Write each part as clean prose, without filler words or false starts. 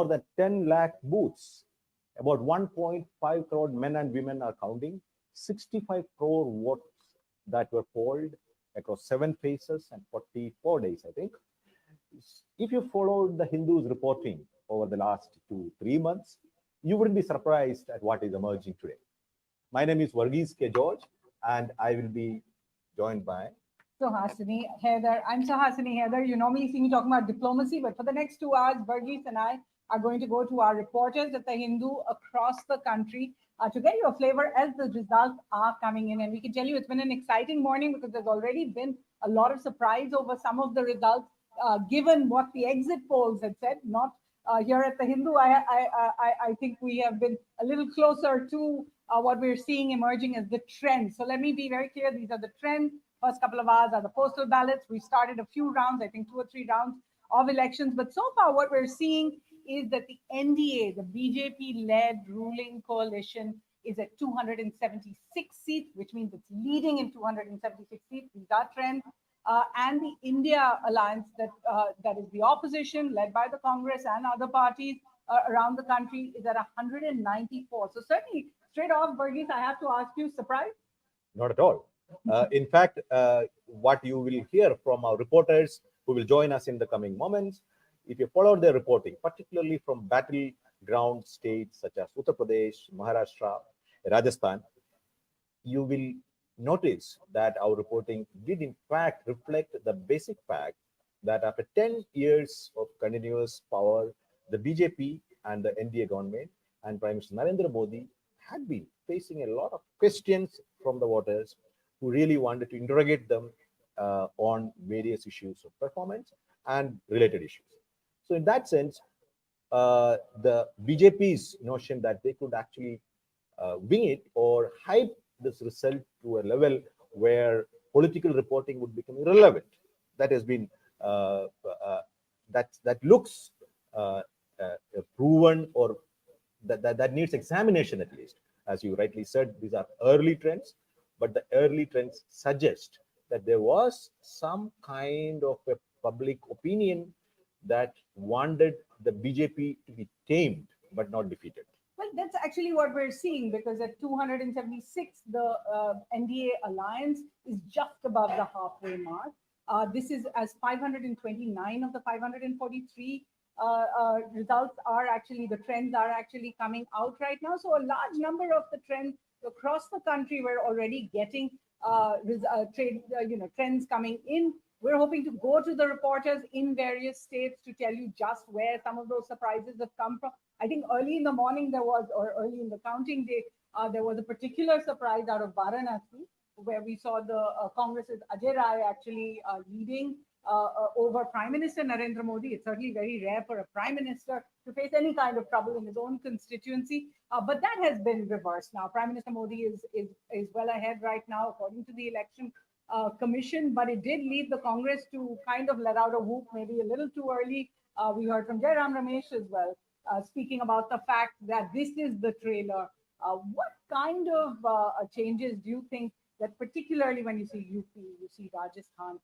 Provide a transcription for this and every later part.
than 10 lakh booths. About 1.5 crore men and women are counting. 65 crore votes that were polled across 7 phases and 44 days, I think. If you followed the Hindus reporting over the last 2-3 months, you wouldn't be surprised at what is emerging today. My name is Varghese K, and I will be joined by Suhasini Haidar. I'm Suhasini Haidar. You normally see me talking about diplomacy, but for the next 2 hours, Varghese and I are going to go to our reporters at the Hindu across the country to get you a flavor as the results are coming in. And we can tell you it's been an exciting morning because there's already been a lot of surprise over some of the results, given what the exit polls had said. Not here at the Hindu, I think we have been a little closer to what we're seeing emerging as the trend. So let me be very clear. These are the trends. First couple of hours are the postal ballots. We started a few rounds, I think 2 or 3 rounds of elections. But so far, what we're seeing is that the NDA, the BJP-led ruling coalition, is at 276 seats, which means it's leading in 276 seats. These are trends. And the India alliance, that is the opposition, led by the Congress and other parties around the country, is at 194. So certainly, straight off, Varghese, I have to ask you, surprise? Not at all. In fact, what you will hear from our reporters who will join us in the coming moments, if you followed their reporting, particularly from battleground states such as Uttar Pradesh, Maharashtra, Rajasthan, you will notice that our reporting did in fact reflect the basic fact that after 10 years of continuous power, the BJP and the NDA government and Prime Minister Narendra Modi had been facing a lot of questions from the voters who really wanted to interrogate them on various issues of performance and related issues. So in that sense, the BJP's notion that they could actually wing it or hype this result to a level where political reporting would become irrelevant, that has been that looks proven, or that needs examination at least. As you rightly said, these are early trends, but the early trends suggest that there was some kind of a public opinion that wanted the BJP to be tamed but not defeated. Well, that's actually what we're seeing, because at 276, the NDA alliance is just above the halfway mark. This is as 529 of the 543 results are actually, the trends are actually coming out right now. So a large number of the trends across the country, we're already getting trends coming in. We're hoping to go to the reporters in various states to tell you just where some of those surprises have come from. I think early in the morning or early in the counting day, there was a particular surprise out of Varanasi, where we saw the Congress's Ajay Rai actually leading over Prime Minister Narendra Modi. It's certainly very rare for a Prime Minister to face any kind of trouble in his own constituency, but that has been reversed now. Prime Minister Modi is well ahead right now, according to the election commission, but it did leave the Congress to kind of let out a whoop, maybe a little too early. We heard from Jairam Ramesh as well, speaking about the fact that this is the trailer. What kind of changes do you think that, particularly when you see UP, you see Rajasthan,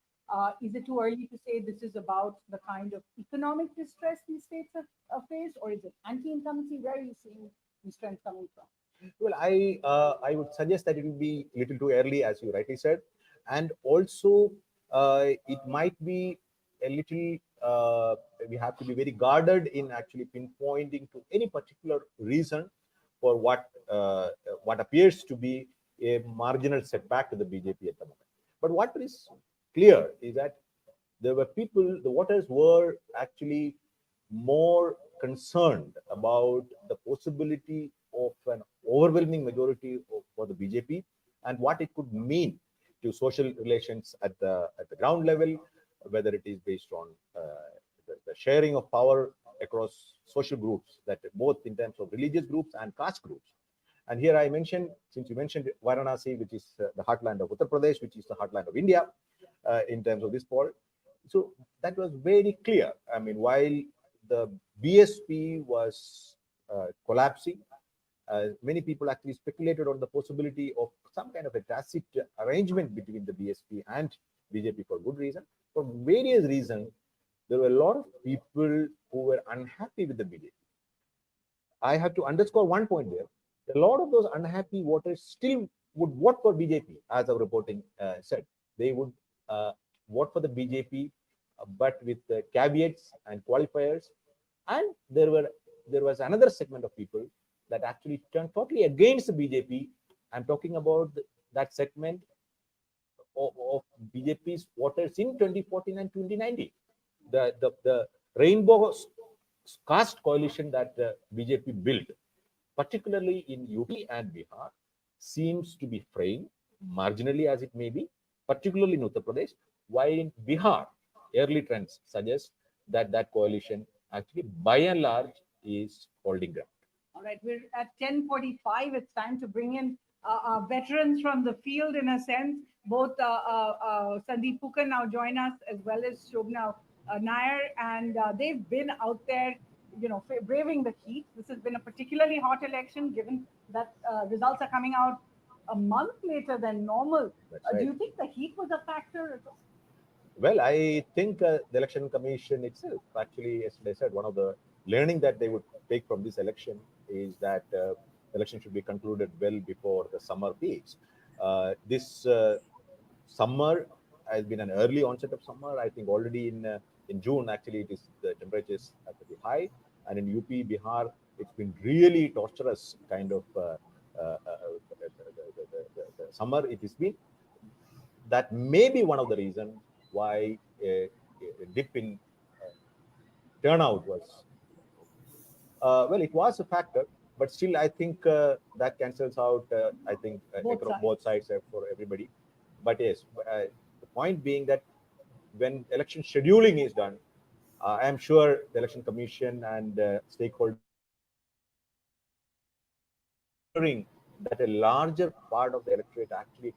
is it too early to say this is about the kind of economic distress these states have faced, or is it anti-incumbency? Where are you seeing these trends coming from? Well, I would suggest that it will be a little too early, as you rightly said, and also it might be a little. We have to be very guarded in actually pinpointing to any particular reason for what appears to be a marginal setback to the BJP at the moment. But what is clear is that there were people, the voters were actually more concerned about the possibility of an overwhelming majority for the BJP and what it could mean to social relations at the ground level, whether it is based on the sharing of power across social groups, that both in terms of religious groups and caste groups. And here I mentioned, since you mentioned Varanasi, which is the heartland of Uttar Pradesh, which is the heartland of India, in terms of this poll. So that was very clear. I mean, while the BSP was collapsing, many people actually speculated on the possibility of some kind of a tacit arrangement between the BSP and BJP for good reason. For various reasons, there were a lot of people who were unhappy with the BJP. I have to underscore one point there. A lot of those unhappy voters still would vote for BJP, as our reporting said. They would uh, vote for the BJP, but with caveats and qualifiers. And there was another segment of people that actually turned totally against the BJP. I'm talking about that segment of BJP's voters in 2014 and 2019. The rainbow caste coalition that BJP built, particularly in UP and Bihar, seems to be fraying, marginally as it may be, particularly in Uttar Pradesh, while in Bihar, early trends suggest that that coalition actually, by and large, is holding ground. All right, we're at 10:45. It's time to bring in veterans from the field, in a sense. Both Sandeep Phukan now join us, as well as Sobhana Nair, and they've been out there, braving the heat. This has been a particularly hot election, given that results are coming out a month later than normal. Right. Do you think the heat was a factor? Well, I think the election commission itself, actually, as I said, one of the learning that they would take from this election is that election should be concluded well before the summer peaks. This summer has been an early onset of summer. I think already in June, actually, it is the temperatures are pretty high, and in UP, Bihar, it's been really torturous kind of the summer it has been. That may be one of the reasons why a dip in turnout was well, it was a factor, but still, I think that cancels out. I think both sides for everybody. But yes, the point being that when election scheduling is done, I am sure the election commission and stakeholders ensuring that a larger part of the electorate actually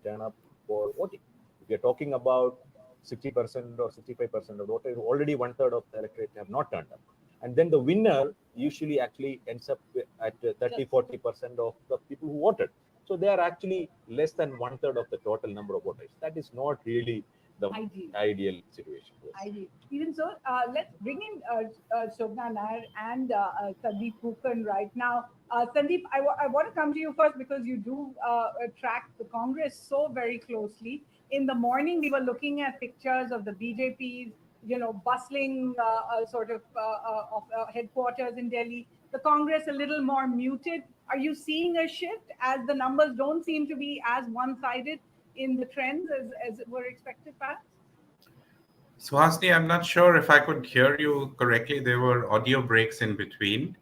turn up for voting. If you're talking about 60% or 65% of voters, already one third of the electorate have not turned up. And then the winner usually actually ends up at 30-40% of the people who voted. So they are actually less than one third of the total number of voters. That is not really the ideal situation. Ideal. Even so, let's bring in Sobhana Nair and Sandeep Phukan right now. Sandeep, I want to come to you first because you do track the Congress so very closely. In the morning, we were looking at pictures of the BJP's, bustling sort of headquarters in Delhi. The Congress a little more muted. Are you seeing a shift as the numbers don't seem to be as one-sided in the trends as were expected, perhaps? Suhasini, I'm not sure if I could hear you correctly. There were audio breaks in between.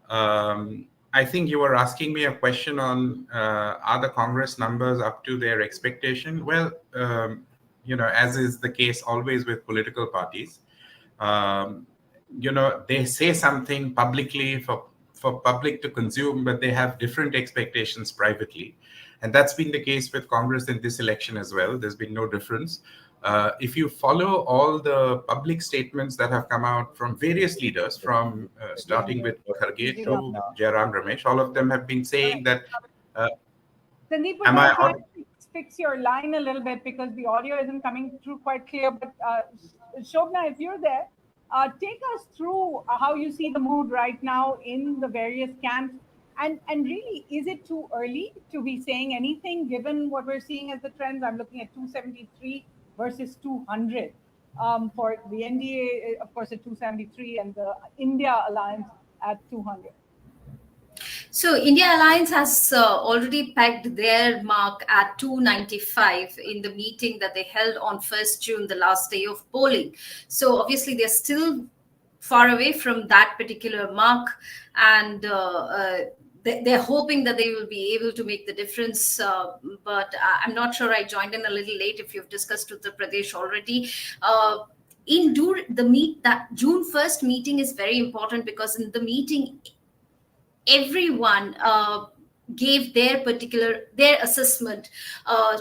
I think you were asking me a question on are the Congress numbers up to their expectation? Well, as is the case always with political parties, they say something publicly for public to consume, but they have different expectations privately. And that's been the case with Congress in this election as well. There's been no difference. If you follow all the public statements that have come out from various leaders, from starting with Kharge to Jairam Ramesh, all of them have been saying that. Sandeep, we're going to try to fix your line a little bit because the audio isn't coming through quite clear. But Sobhana, if you're there, take us through how you see the mood right now in the various camps. And really, is it too early to be saying anything given what we're seeing as the trends? I'm looking at 273 versus 200 for the NDA, of course, at 273 and the India Alliance at 200. So India Alliance has already pegged their mark at 295 in the meeting that they held on 1st June, the last day of polling. So obviously they're still far away from that particular mark, and they're hoping that they will be able to make the difference. But I'm not sure. I joined in a little late if you've discussed Uttar Pradesh already. That June 1st meeting is very important because in the meeting, everyone gave their assessment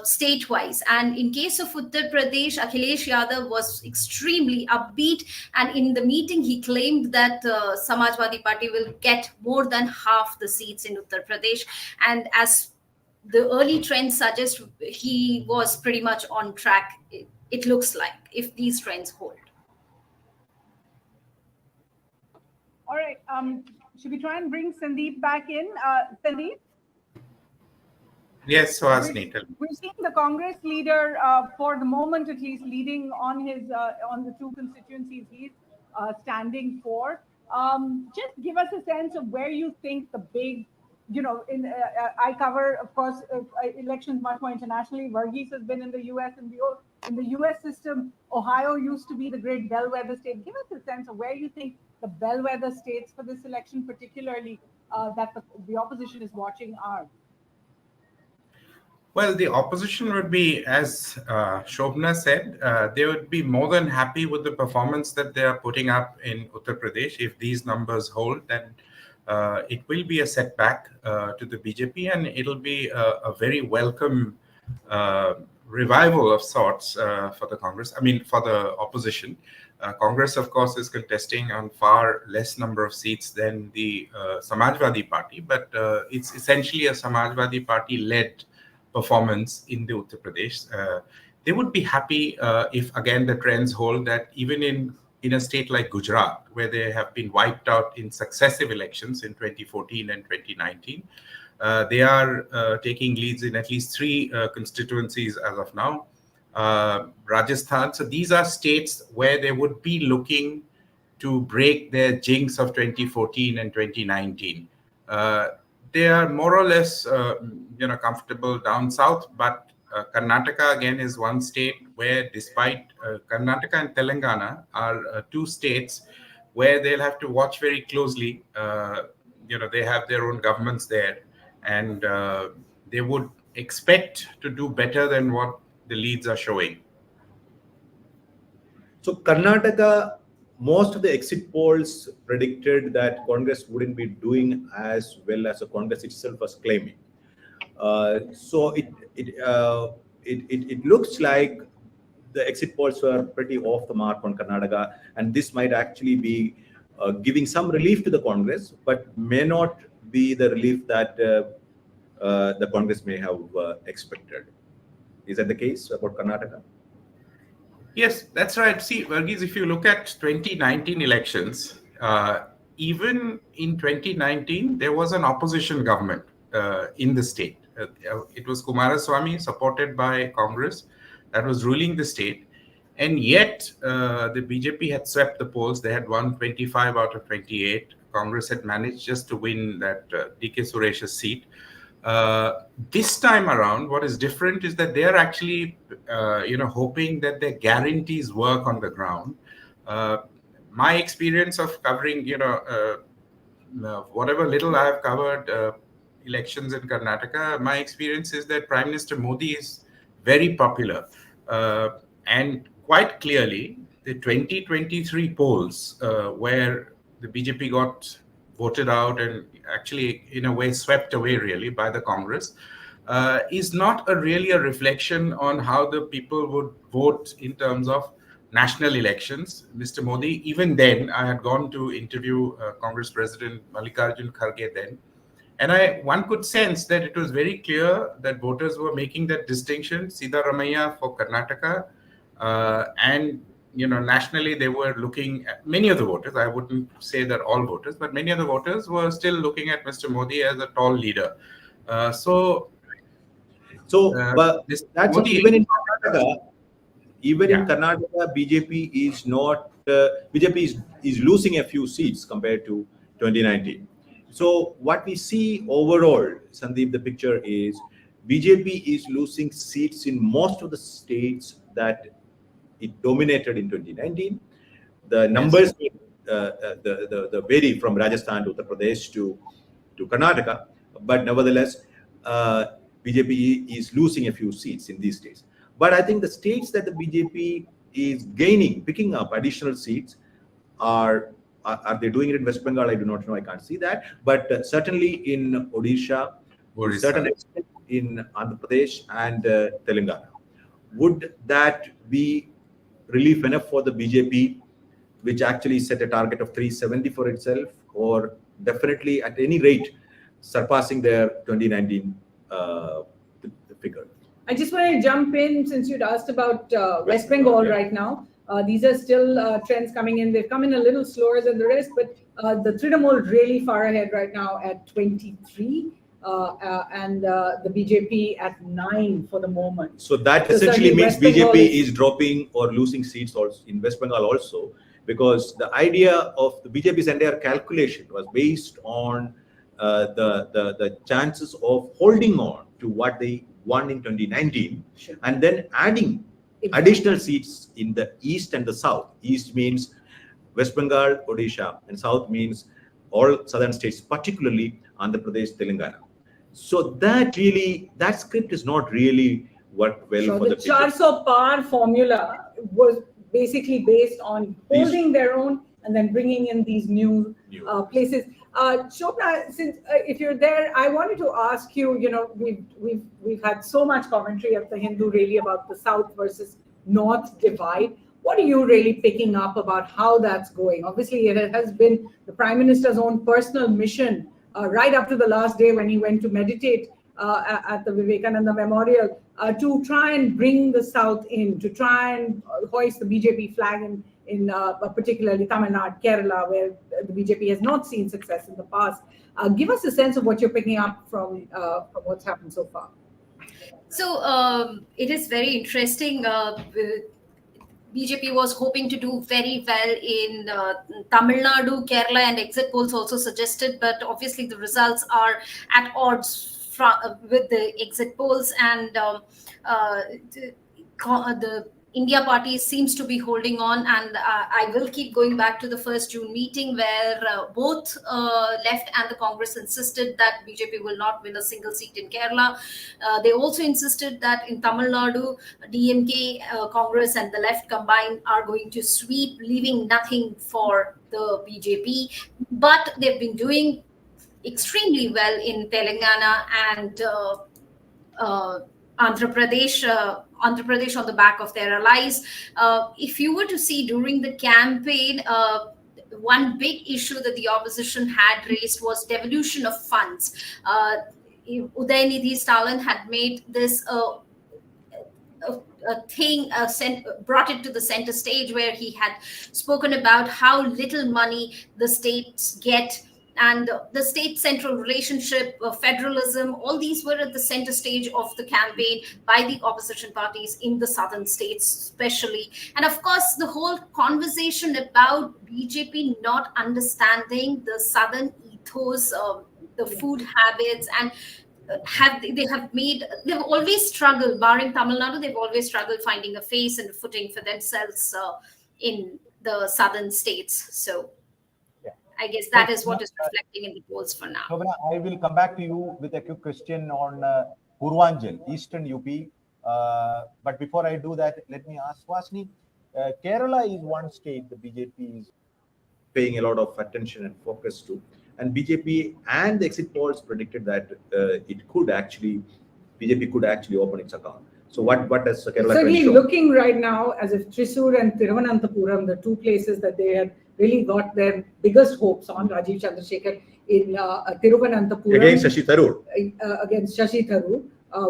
state-wise. And in case of Uttar Pradesh, Akhilesh Yadav was extremely upbeat. And in the meeting, he claimed that Samajwadi Party will get more than half the seats in Uttar Pradesh. And as the early trends suggest, he was pretty much on track, it looks like, if these trends hold. All right. Should we try and bring Sandeep back in? Sandeep? Yes, Suhasini, tell me. We're seeing the Congress leader, for the moment at least, leading on his on the two constituencies he's standing for. Just give us a sense of where you think the big, I cover, of course, elections much more internationally. Varghese has been in the U.S. and in the U.S. system. Ohio used to be the great bellwether state. Give us a sense of where you think the bellwether states for this election, particularly that the opposition is watching, are. Well, the opposition would be, as Shobhana said, they would be more than happy with the performance that they are putting up in Uttar Pradesh. If these numbers hold, then it will be a setback to the BJP, and it'll be a very welcome revival of sorts for the Congress. I mean, for the opposition. Congress, of course, is contesting on far less number of seats than the Samajwadi Party, but it's essentially a Samajwadi Party-led performance in the Uttar Pradesh. They would be happy if, again, the trends hold that even in a state like Gujarat, where they have been wiped out in successive elections in 2014 and 2019, they are taking leads in at least 3 constituencies as of now. Rajasthan. So these are states where they would be looking to break their jinx of 2014 and 2019. They are more or less, comfortable down south, but Karnataka again is one state where, despite Karnataka and Telangana are 2 states where they'll have to watch very closely. They have their own governments there, and they would expect to do better than what the leads are showing. So Karnataka, most of the exit polls predicted that Congress wouldn't be doing as well as the Congress itself was claiming. So it looks like the exit polls were pretty off the mark on Karnataka, and this might actually be giving some relief to the Congress, but may not be the relief that the Congress may have expected. Is that the case about Karnataka? Yes, that's right. See, Varghese, if you look at 2019 elections, even in 2019, there was an opposition government in the state. It was Kumaraswamy, supported by Congress, that was ruling the state. And yet, the BJP had swept the polls. They had won 25 out of 28. Congress had managed just to win that DK Suresh's seat. This time around, what is different is that they are actually, hoping that their guarantees work on the ground. My experience of covering, whatever little I have covered elections in Karnataka, my experience is that Prime Minister Modi is very popular. And quite clearly, the 2023 polls where the BJP got voted out and actually in a way swept away really by the Congress is not really a reflection on how the people would vote in terms of national elections. Mr. Modi, even then, I had gone to interview Congress President Mallikarjun Kharge then, and one could sense that it was very clear that voters were making that distinction. Siddharamaiah for Karnataka, and nationally, they were looking at many of the voters. I wouldn't say that all voters, but many of the voters were still looking at Mr. Modi as a tall leader. But that's Modi, even in Karnataka. Even in Karnataka, BJP is not. BJP is losing a few seats compared to 2019. So what we see overall, Sandeep, the picture is BJP is losing seats in most of the states that it dominated in 2019. The numbers the vary from Rajasthan to Uttar Pradesh to Karnataka, but nevertheless, BJP is losing a few seats in these states. But I think the states that the BJP is picking up additional seats are they doing it in West Bengal? I do not know. I can't see that. But certainly in Odisha, to certain extent in Andhra Pradesh and Telangana. Would that be relief enough for the BJP, which actually set a target of 370 for itself, or definitely at any rate surpassing their 2019 figure? I just want to jump in since you'd asked about West Bengal right now. These are still trends coming in. They've come in a little slower than the rest, but The Trinamool really far ahead right now at 23. And the BJP at 9 for the moment. So that So essentially certainly means West Bengal BJP is dropping or losing seats also in West Bengal also, because the idea of the BJP's entire calculation was based on the chances of holding on to what they won in 2019 Sure. and then adding Exactly. additional seats in the east and the south. East means West Bengal, Odisha, and south means all southern states, particularly Andhra Pradesh, Telangana. So that script is not really worked well So for the the picture. 400 par formula was basically based on holding their own and then bringing in these new places. Shobna, since if you're there, I wanted to ask you. You know, we've had so much commentary at the Hindu really about the South versus North divide. What are you really picking up about how that's going? Obviously, it has been the Prime Minister's own personal mission right up to the last day when he went to meditate at the Vivekananda Memorial to try and bring the South in, to try and hoist the BJP flag in particularly Tamil Nadu, Kerala, where the BJP has not seen success in the past. Give us a sense of what you're picking up from what's happened so far. So it is very interesting. BJP was hoping to do very well in Tamil Nadu, Kerala, and exit polls also suggested, but obviously the results are at odds with the exit polls, and the India party seems to be holding on, and I will keep going back to the 1st June meeting where both left and the Congress insisted that BJP will not win a single seat in Kerala. They also insisted that in Tamil Nadu, DMK, Congress and the left combined are going to sweep, leaving nothing for the BJP. But they've been doing extremely well in Telangana and Andhra Pradesh on the back of their allies. If you were to see during the campaign, one big issue that the opposition had raised was devolution of funds. Udayanidhi Stalin had made this a thing, brought it to the center stage, where he had spoken about how little money the states get, and the state central relationship, federalism, all these were at the center stage of the campaign by the opposition parties in the southern states especially. And of course the whole conversation about BJP not understanding the southern ethos, the food habits, and they've always struggled, barring Tamil Nadu, they've always struggled finding a face and a footing for themselves in the southern states. So I guess that is what is reflecting in the polls for now. Sobhana, I will come back to you with a quick question on Purvanchal, Eastern UP. But before I do that, let me ask Suhasini. Kerala is one state the BJP is paying a lot of attention and focus to. And BJP and the exit polls predicted that BJP could actually open its account. So what does Kerala certainly looking right now as if Thrissur and Thiruvananthapuram, the two places that they had really got their biggest hopes on, Rajiv Chandrasekhar in Thiruvananthapuram against Shashi Tharoor,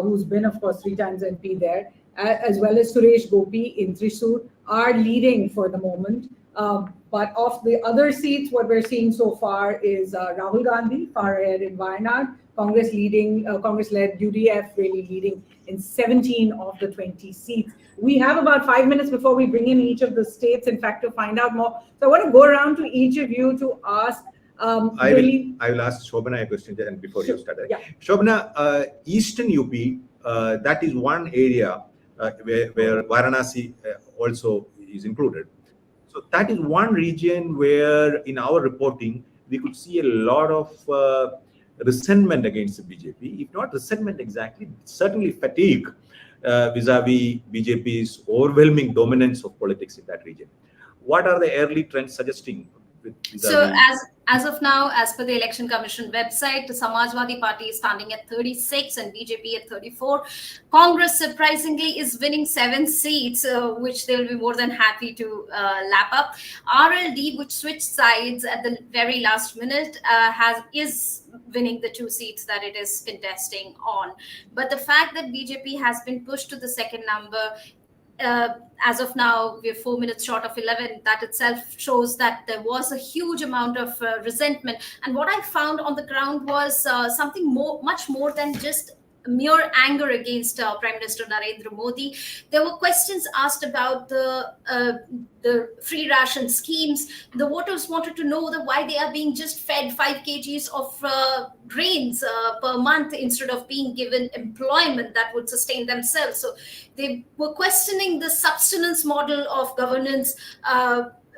who's been of course 3 times MP there, as well as Suresh Gopi in Thrissur, are leading for the moment. But of the other seats, what we're seeing so far is Rahul Gandhi far ahead in Wayanad, Congress-led UDF really leading in 17 of the 20 seats. We have about 5 minutes before we bring in each of the states, in fact, to find out more. So I want to go around to each of you to ask. I will ask Sobhana a question and before you start. Yeah. Sobhana, Eastern UP, that is one area where Varanasi also is included. So that is one region where in our reporting, we could see a lot of resentment against the BJP, if not resentment exactly, certainly fatigue vis-a-vis BJP's overwhelming dominance of politics in that region. What are the early trends suggesting? So as of now, as per the Election Commission website, the Samajwadi Party is standing at 36 and BJP at 34. Congress surprisingly is winning 7 seats, which they will be more than happy to lap up. RLD, which switched sides at the very last minute, is winning the 2 seats that it is contesting on. But the fact that BJP has been pushed to the second number as of now, we're 4 minutes short of 11. That itself shows that there was a huge amount of resentment. And what I found on the ground was something much more than just mere anger against Prime Minister Narendra Modi. There were questions asked about the free ration schemes. The voters wanted to know why they are being just fed 5 kgs of grains per month instead of being given employment that would sustain themselves. So they were questioning the subsistence model of governance,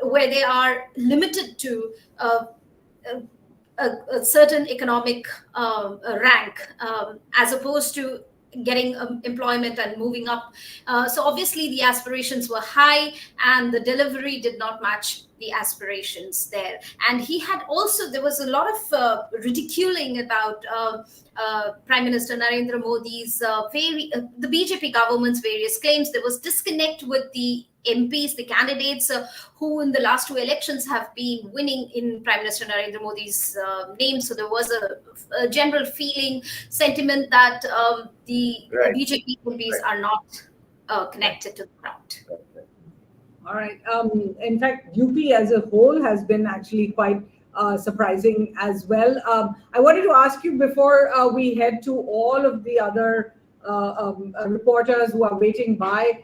where they are limited to a certain economic rank, as opposed to getting employment and moving up. So obviously the aspirations were high and the delivery did not match the aspirations there. And there was a lot of ridiculing about Prime Minister Narendra Modi's the BJP government's various claims. There was disconnect with the MPs, the candidates who in the last 2 elections have been winning in Prime Minister Narendra Modi's name. So there was a general sentiment that the BJP MPs are not connected to the ground. All right. In fact, UP as a whole has been actually quite surprising as well. I wanted to ask you before we head to all of the other reporters who are waiting by,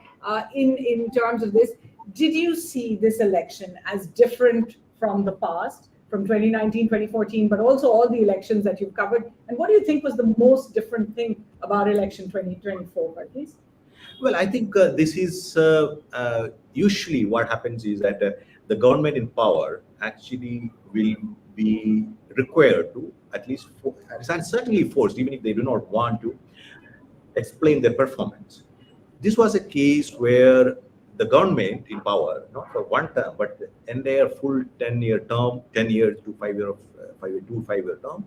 in terms of this, did you see this election as different from the past, from 2019, 2014, but also all the elections that you've covered? And what do you think was the most different thing about election 2024, Varghese? Well, I think this is usually what happens is that the government in power actually will be required to, at least and certainly forced, even if they do not want to, explain their performance. This was a case where the government in power, not for one term, but the entire full 10-year term, 10 years to 5-year term,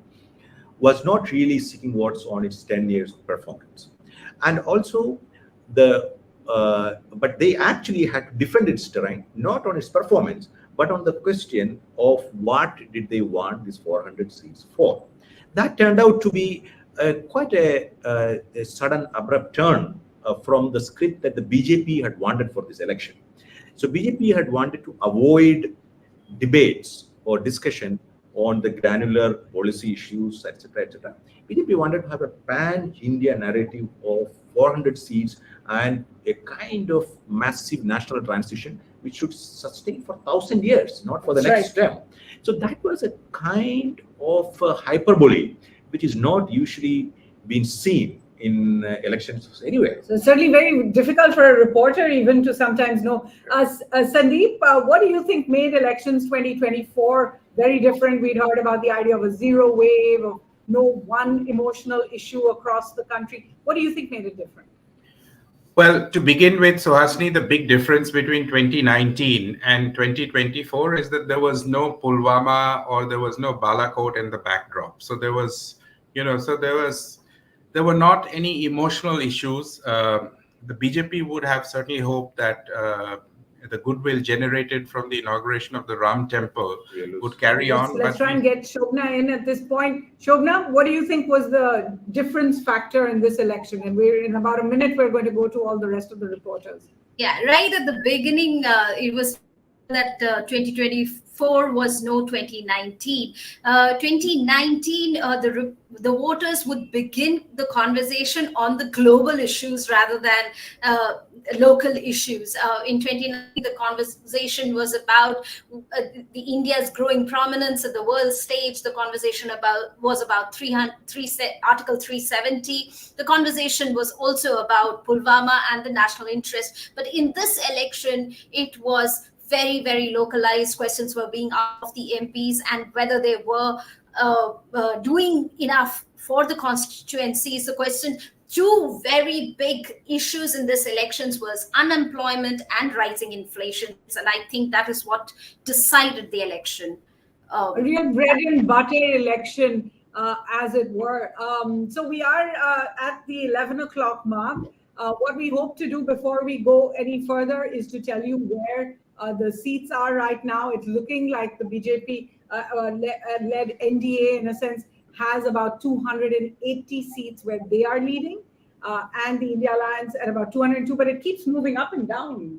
was not really seeking what's on its 10 years performance. And also but they actually had to defend its terrain, not on its performance, but on the question of what did they want these 400 seats for. That turned out to be quite a sudden, abrupt turn from the script that the BJP had wanted for this election. So BJP had wanted to avoid debates or discussion on the granular policy issues, etc., etc. BJP wanted to have a pan-India narrative of 400 seats and a kind of massive national transition which should sustain for 1,000 years, not for the next term. So that was a kind of hyperbole which is not usually been seen in elections anywhere. So it's certainly very difficult for a reporter even to sometimes know. Sandeep, what do you think made elections 2024 very different? We'd heard about the idea of a zero wave, of no one emotional issue across the country. What do you think made it different? Well, to begin with, Suhasini, the big difference between 2019 and 2024 is that there was no Pulwama or there was no Balakot in the backdrop. So there was, there were not any emotional issues. The BJP would have certainly hoped that the goodwill generated from the inauguration of the Ram temple would carry on. Let's try and get Sobhana in at this point. Sobhana, what do you think was the difference factor in this election? And we're in about a minute, we're going to go to all the rest of the reporters. Yeah, right at the beginning, it was that 2024 was no 2019. 2019, the voters would begin the conversation on the global issues rather than local issues. In 2019, the conversation was about the India's growing prominence at the world stage. The conversation was about Article 370. The conversation was also about Pulwama and the national interest. But in this election, it was very, very localized. Questions were being asked of the MPs and whether they were doing enough for the constituencies. The question, two very big issues in this elections was unemployment and rising inflation. And I think that is what decided the election. A real bread and butter election, as it were. So we are at the 11 o'clock mark. What we hope to do before we go any further is to tell you where the seats are right now. It's looking like the BJP led NDA, in a sense, has about 280 seats where they are leading. and the India Alliance at about 202, but it keeps moving up and down.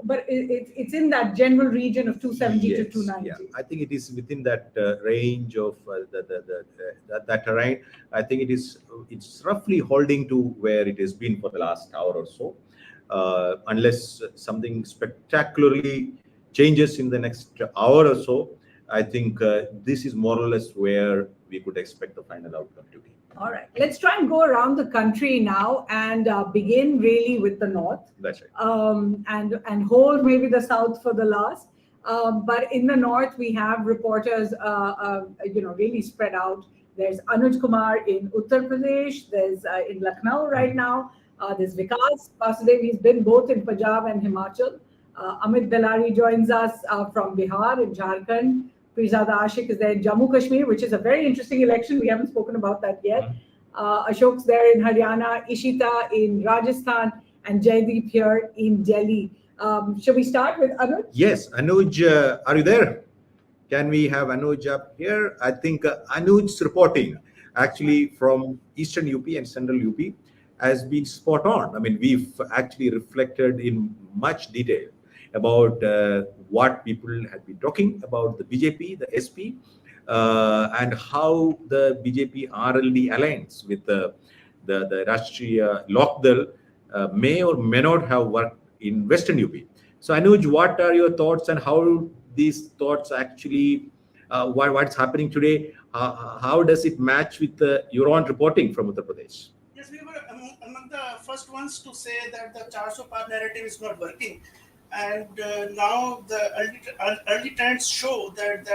But it's in that general region of 270 to 290. Yeah, I think it is within that range of that terrain. I think it's roughly holding to where it has been for the last hour or so, unless something spectacularly changes in the next hour or so. I think this is more or less where we could expect the final outcome to be. All right, let's try and go around the country now and begin really with the north. That's right. And hold maybe the south for the last. But in the north, we have reporters, really spread out. There's Anuj Kumar in Uttar Pradesh. There's in Lucknow right now. There's Vikas Vasudev. He's been both in Punjab and Himachal. Amit Belari joins us from Bihar in Jharkhand. Pirzada Ashik is there in Jammu Kashmir, which is a very interesting election. We haven't spoken about that yet. Ashok's there in Haryana, Ishita in Rajasthan, and Jaideep here in Delhi. Shall we start with Anuj? Yes, Anuj, are you there? Can we have Anuj up here? I think Anuj's reporting actually from Eastern UP and Central UP has been spot on. I mean, we've actually reflected in much detail about what people have been talking about the BJP, the SP, and how the BJP RLD alliance with the Rashtriya Lokdal may or may not have worked in Western UP. So Anuj, what are your thoughts and how these thoughts actually, what's happening today, how does it match with your own reporting from Uttar Pradesh? Yes, we were among the first ones to say that the 400 par narrative is not working. And now the early trends show that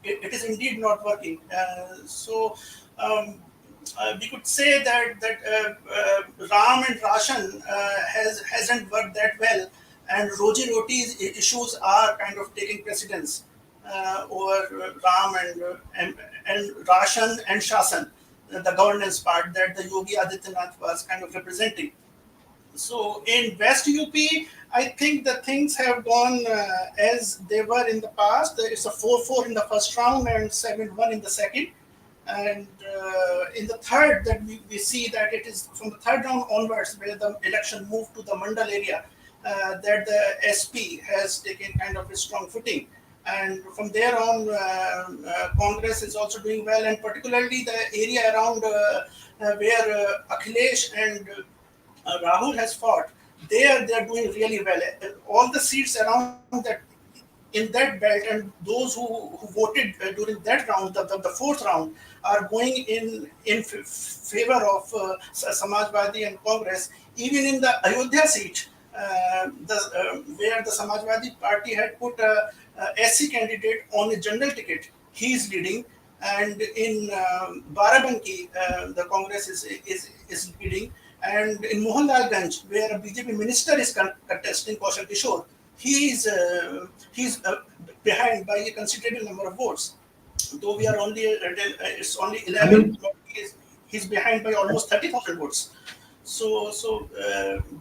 it is indeed not working. We could say that Ram and Rashan hasn't worked that well, and Roji Roti issues are kind of taking precedence over Ram and Rashan and Shasan, the governance part that the Yogi Adityanath was kind of representing. So in West UP, I think the things have gone as they were in the past. It's a 4-4 in the first round and 7-1 in the second. And in the third, that we see that it is from the third round onwards where the election moved to the Mandal area, that the SP has taken kind of a strong footing. And from there on, Congress is also doing well, and particularly the area around where Akhilesh and Rahul has fought, they are doing really well. All the seats around that in that belt and those who voted during that round, the fourth round, are going in favor of Samajwadi and Congress. Even in the Ayodhya seat, where the Samajwadi Party had put a SC candidate on a general ticket, he is leading. And in Barabanki, the Congress is leading. And in Mohanlalganj, where a BJP minister is contesting, Kaushal Kishore, he's behind by a considerable number of votes. Though we are it's only 11, he's behind by almost 30,000 votes. So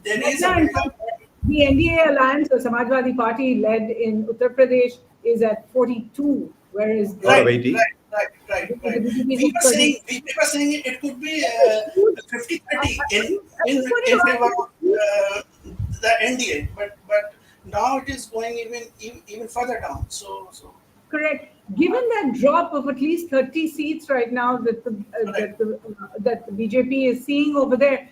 there is the NDA alliance, the Samajwadi Party led in Uttar Pradesh, is at 42, whereas Right. We were saying it could be 50-30 in favor of the NDA, but now it is going even further down. So correct. Given that drop of at least 30 seats right now that the BJP is seeing over there,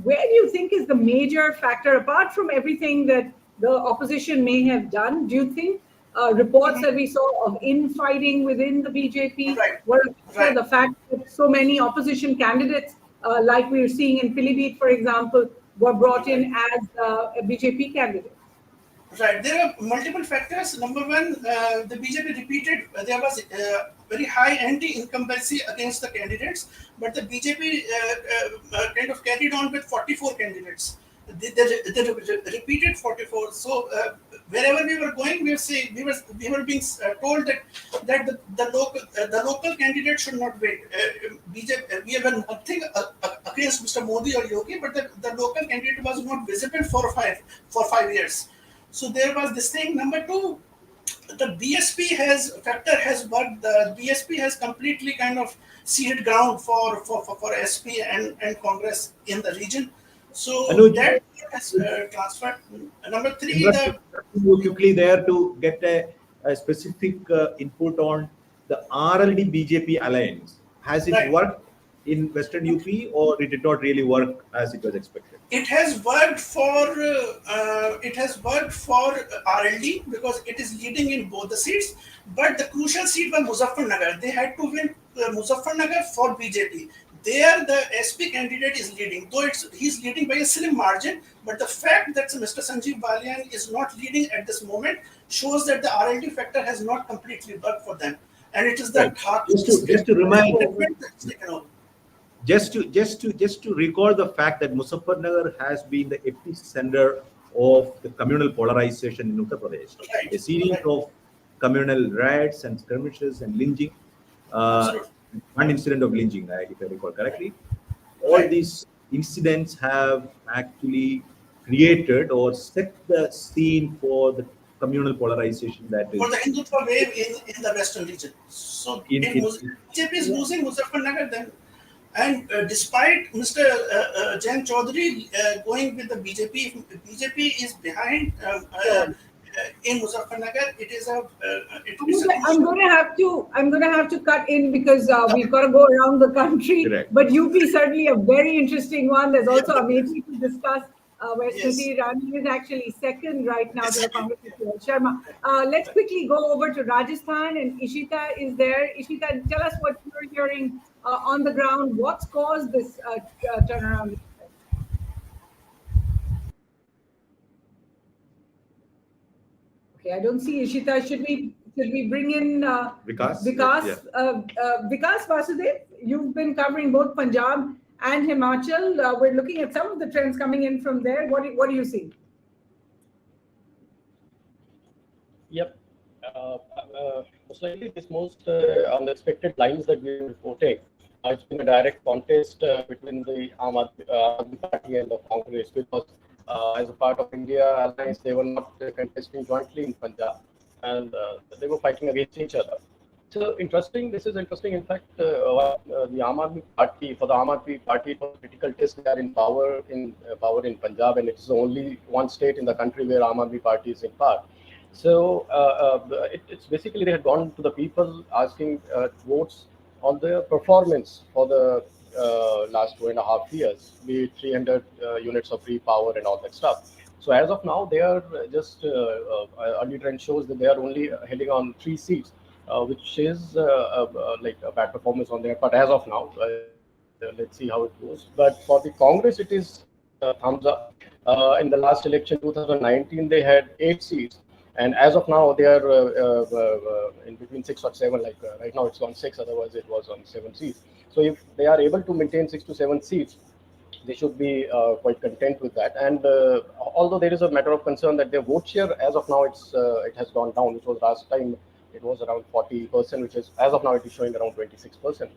where do you think is the major factor, apart from everything that the opposition may have done? Do you think reports that we saw of infighting within the BJP were the fact that so many opposition candidates, like we are seeing in Pilibhit, for example, were brought in as BJP candidates? Right. There are multiple factors. Number one, the BJP repeated, there was very high anti-incumbency against the candidates, but the BJP kind of carried on with 44 candidates. They repeated 44. So wherever we were going, we were being told that the local candidate should not wait. BJP, we have nothing against Mr. Modi or Yogi, but the local candidate was not visible for 5 years. So there was this thing. Number two, the BSP has worked. The BSP has completely kind of seeded ground for SP and Congress in the region. So Anuj, that has transferred. Number three, interrupting the you quickly there to get a specific input on the RLD BJP alliance. Has it right. worked in Western UP or it did not really work as it was expected? It has worked for RLD because it is leading in both the seats. But the crucial seat was Muzaffarnagar. They had to win Muzaffarnagar for BJP. There, the SP candidate is leading, though he's leading by a slim margin. But the fact that Mr. Sanjeev Balian is not leading at this moment shows that the RLD factor has not completely worked for them, and it is the Right. Just to remind, that's taken over. just to recall the fact that Muzaffarnagar has been the epicenter of the communal polarization in Uttar Pradesh. Right. A series Right. of communal riots and skirmishes and lynching. Absolutely. One incident of lynching, if I recall correctly. All Right. these incidents have actually created or set the scene for the communal polarization that For the is Hindutva wave in the western region. So in, if in, BJP is losing Muzaffarnagar, then and despite Mr. Jain Chaudhary going with the BJP, if BJP is behind in Muzaffarnagar. It is a I'm going to have to cut in because we've got to go around the country. Correct. But UP certainly a very interesting one. There's also Amethi to discuss, where Yes. Smriti Irani is actually second right now to the Congress of Sharma. Let's quickly go over to Rajasthan, and Ishita is there. Ishita, tell us what you're hearing on the ground. What's caused this turnaround? Okay, I don't see Ishita. Should we bring in Vikas? Vikas, Yeah. Vikas Vasudev? You've been covering both Punjab and Himachal. We're looking at some of the trends coming in from there. What do you see? Yep. Slightly this most unexpected lines that we were reporting. It's been a direct contest between the Aam Aadmi Party and the Congress because as a part of India alliance, they were not contesting jointly in Punjab, and they were fighting against each other. So interesting. This is interesting. In fact, the Aam Aadmi Party, for the Aam Aadmi Party, it was a critical test. They are in power in Punjab, and it's the only one state in the country where Aam Aadmi Party is in power. So it's basically they had gone to the people asking votes on their performance for the last 2.5 years, be it 300 units of free power and all that stuff. So as of now, they are just early trend shows that they are only heading on 3 seats, which is like a bad performance on their part as of now. Let's see how it goes. But for the Congress, it is thumbs up. In the last election, 2019, they had 8 seats. And as of now, they are in between 6 or 7. Like right now, it's on 6. Otherwise, it was on 7 seats. So if they are able to maintain 6 to 7 seats, they should be quite content with that. And although there is a matter of concern that their vote share, as of now, it has gone down. Which was last time it was around 40%, which is as of now it is showing around 26%.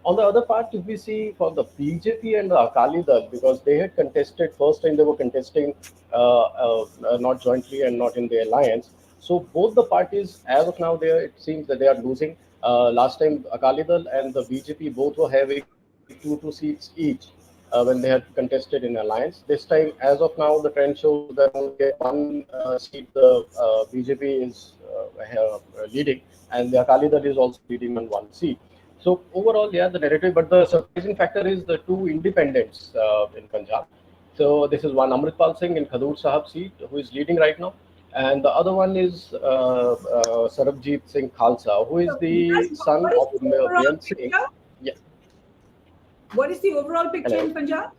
On the other part, if we see for the BJP and the Akali Dal, because they had contested, first time they were contesting not jointly and not in the alliance. So both the parties, as of now, it seems that they are losing. Last time, Akali Dal and the BJP both were having 2 seats each when they had contested in alliance. This time, as of now, the trend shows that only one seat the BJP is leading, and the Akali Dal is also leading on 1 seat. So overall, yeah, the narrative, but the surprising factor is the 2 independents in Punjab. So this is one Amritpal Singh in Khadur Sahab seat, who is leading right now, and the other one is Sarabjit Singh Khalsa, who is the son of Beyant Singh. Yeah. What is the overall picture in Punjab?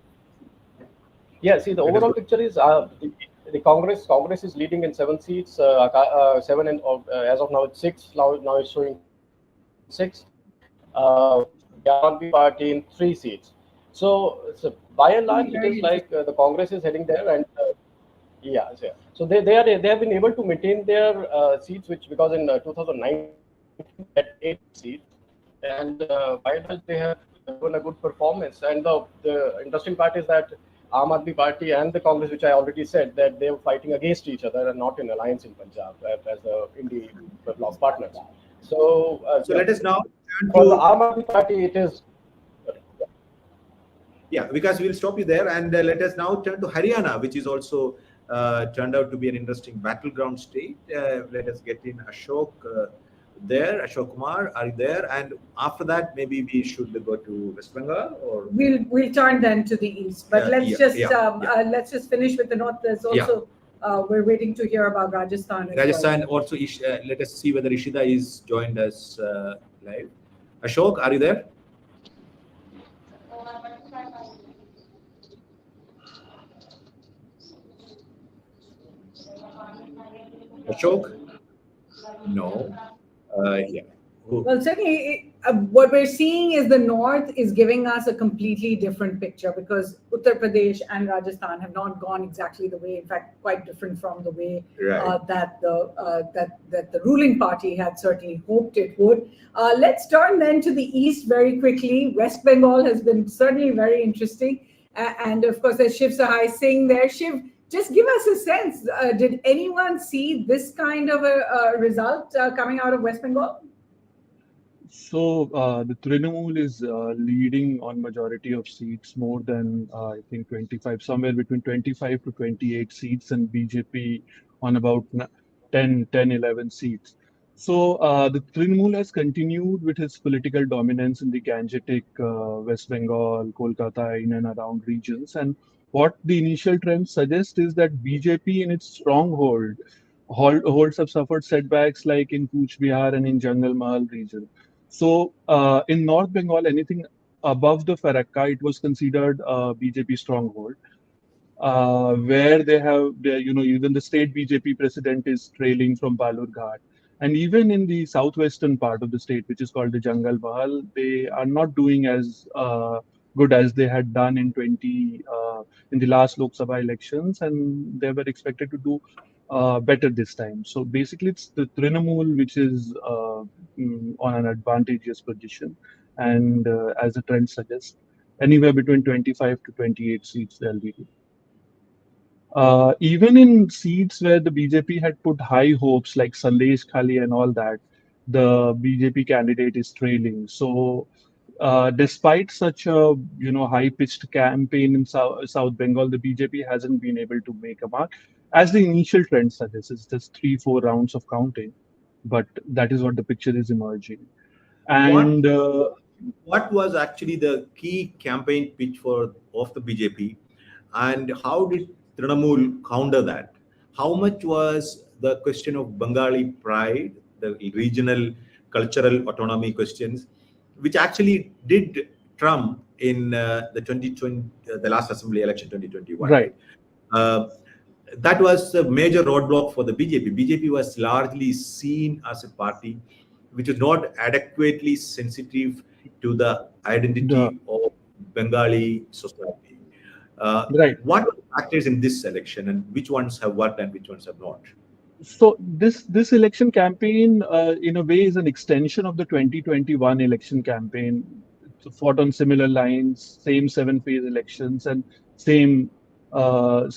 Yeah, see, the overall picture is the Congress is leading in 7 seats, 7 and as of now it's 6. Now it's showing 6. The Aam Party in 3 seats. So by and large, it is like the Congress is heading there, and yeah. So they have been able to maintain their seats, which because in 2019 they had 8 seats, and by and large they have done a good performance. And the interesting part is that Aam Aadmi Party and the Congress, which I already said, that they were fighting against each other and not in alliance in Punjab as the Indie bloc partners. So, So let us now turn for the to Aam Aadmi Party, it is. yeah, because we'll stop you there, and let us now turn to Haryana, which is also turned out to be an interesting battleground state. Let us get in Ashok there. Ashok Kumar, are you there? And after that, maybe we should go to West Bengal, or We'll turn then to the east, but let's just finish with the north. There's also we're waiting to hear about Rajasthan. Rajasthan also. Let us see whether Ishida is joined us live. Ashok, are you there? Ashok? No. Yeah. Well, certainly, what we're seeing is the north is giving us a completely different picture, because Uttar Pradesh and Rajasthan have not gone exactly the way, in fact, quite different from the way that the ruling party had certainly hoped it would. Let's turn then to the east very quickly. West Bengal has been certainly very interesting, and of course, there's Shiv Sahai Singh there. Shiv, just give us a sense. Did anyone see this kind of a result coming out of West Bengal? So the Trinamool is leading on majority of seats, more than I think 25, somewhere between 25 to 28 seats, and BJP on about 11 seats. So the Trinamool has continued with its political dominance in the Gangetic West Bengal, Kolkata, in and around regions. And what the initial trend suggests is that BJP in its stronghold holds have suffered setbacks like in Cooch Behar and in Jungle Mahal region. So in North Bengal, anything above the Farakka, it was considered a BJP stronghold, where even the state BJP president is trailing from Balurghat. And even in the southwestern part of the state, which is called the Jangal Mahal, they are not doing as good as they had done in the last Lok Sabha elections, and they were expected to do better this time. So basically, it's the Trinamool which is on an advantageous position, and as the trend suggests, anywhere between 25 to 28 seats they'll be. Even in seats where the BJP had put high hopes, like Sandesh Khali and all that, the BJP candidate is trailing. So, despite such a high-pitched campaign in South Bengal, the BJP hasn't been able to make a mark. As the initial trend suggests, it's just 3-4 rounds of counting, but that is what the picture is emerging. And what was actually the key campaign pitch of the BJP, and how did Trinamool counter that? How much was the question of Bengali pride, the regional cultural autonomy questions, which actually did trump in the 2020, the last assembly election 2021? Right. That was a major roadblock for the BJP. BJP was largely seen as a party which is not adequately sensitive to the identity of Bengali society. Right. What are the factors in this election, and which ones have worked and which ones have not? So this election campaign, in a way, is an extension of the 2021 election campaign. It's fought on similar lines, same 7-phase elections, and same way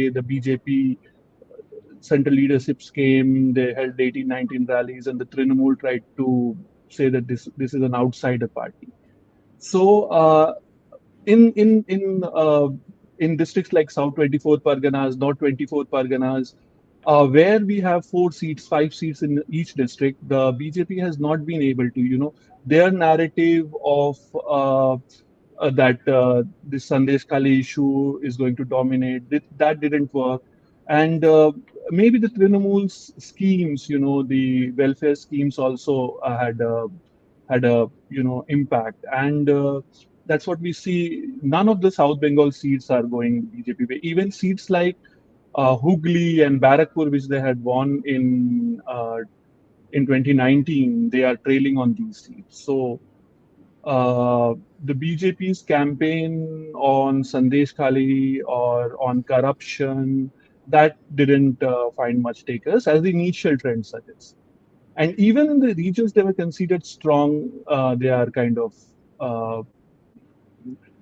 the BJP central leaderships came. They held 18, 19 rallies, and the Trinamool tried to say that this is an outsider party. So in districts like South 24 Parganas, North 24 Parganas, where we have 4 seats, 5 seats in each district, the BJP has not been able to, their narrative of that this Sandesh Kali issue is going to dominate, that didn't work. And maybe the Trinamool's schemes, the welfare schemes also had a impact. And that's what we see. None of the South Bengal seats are going BJP way. Even seats like Hooghly and Barakpur, which they had won in 2019, they are trailing on these seats. So the BJP's campaign on Sandesh Khali or on corruption, that didn't find much takers, as the initial trend suggests. And even in the regions they were considered strong, they are kind of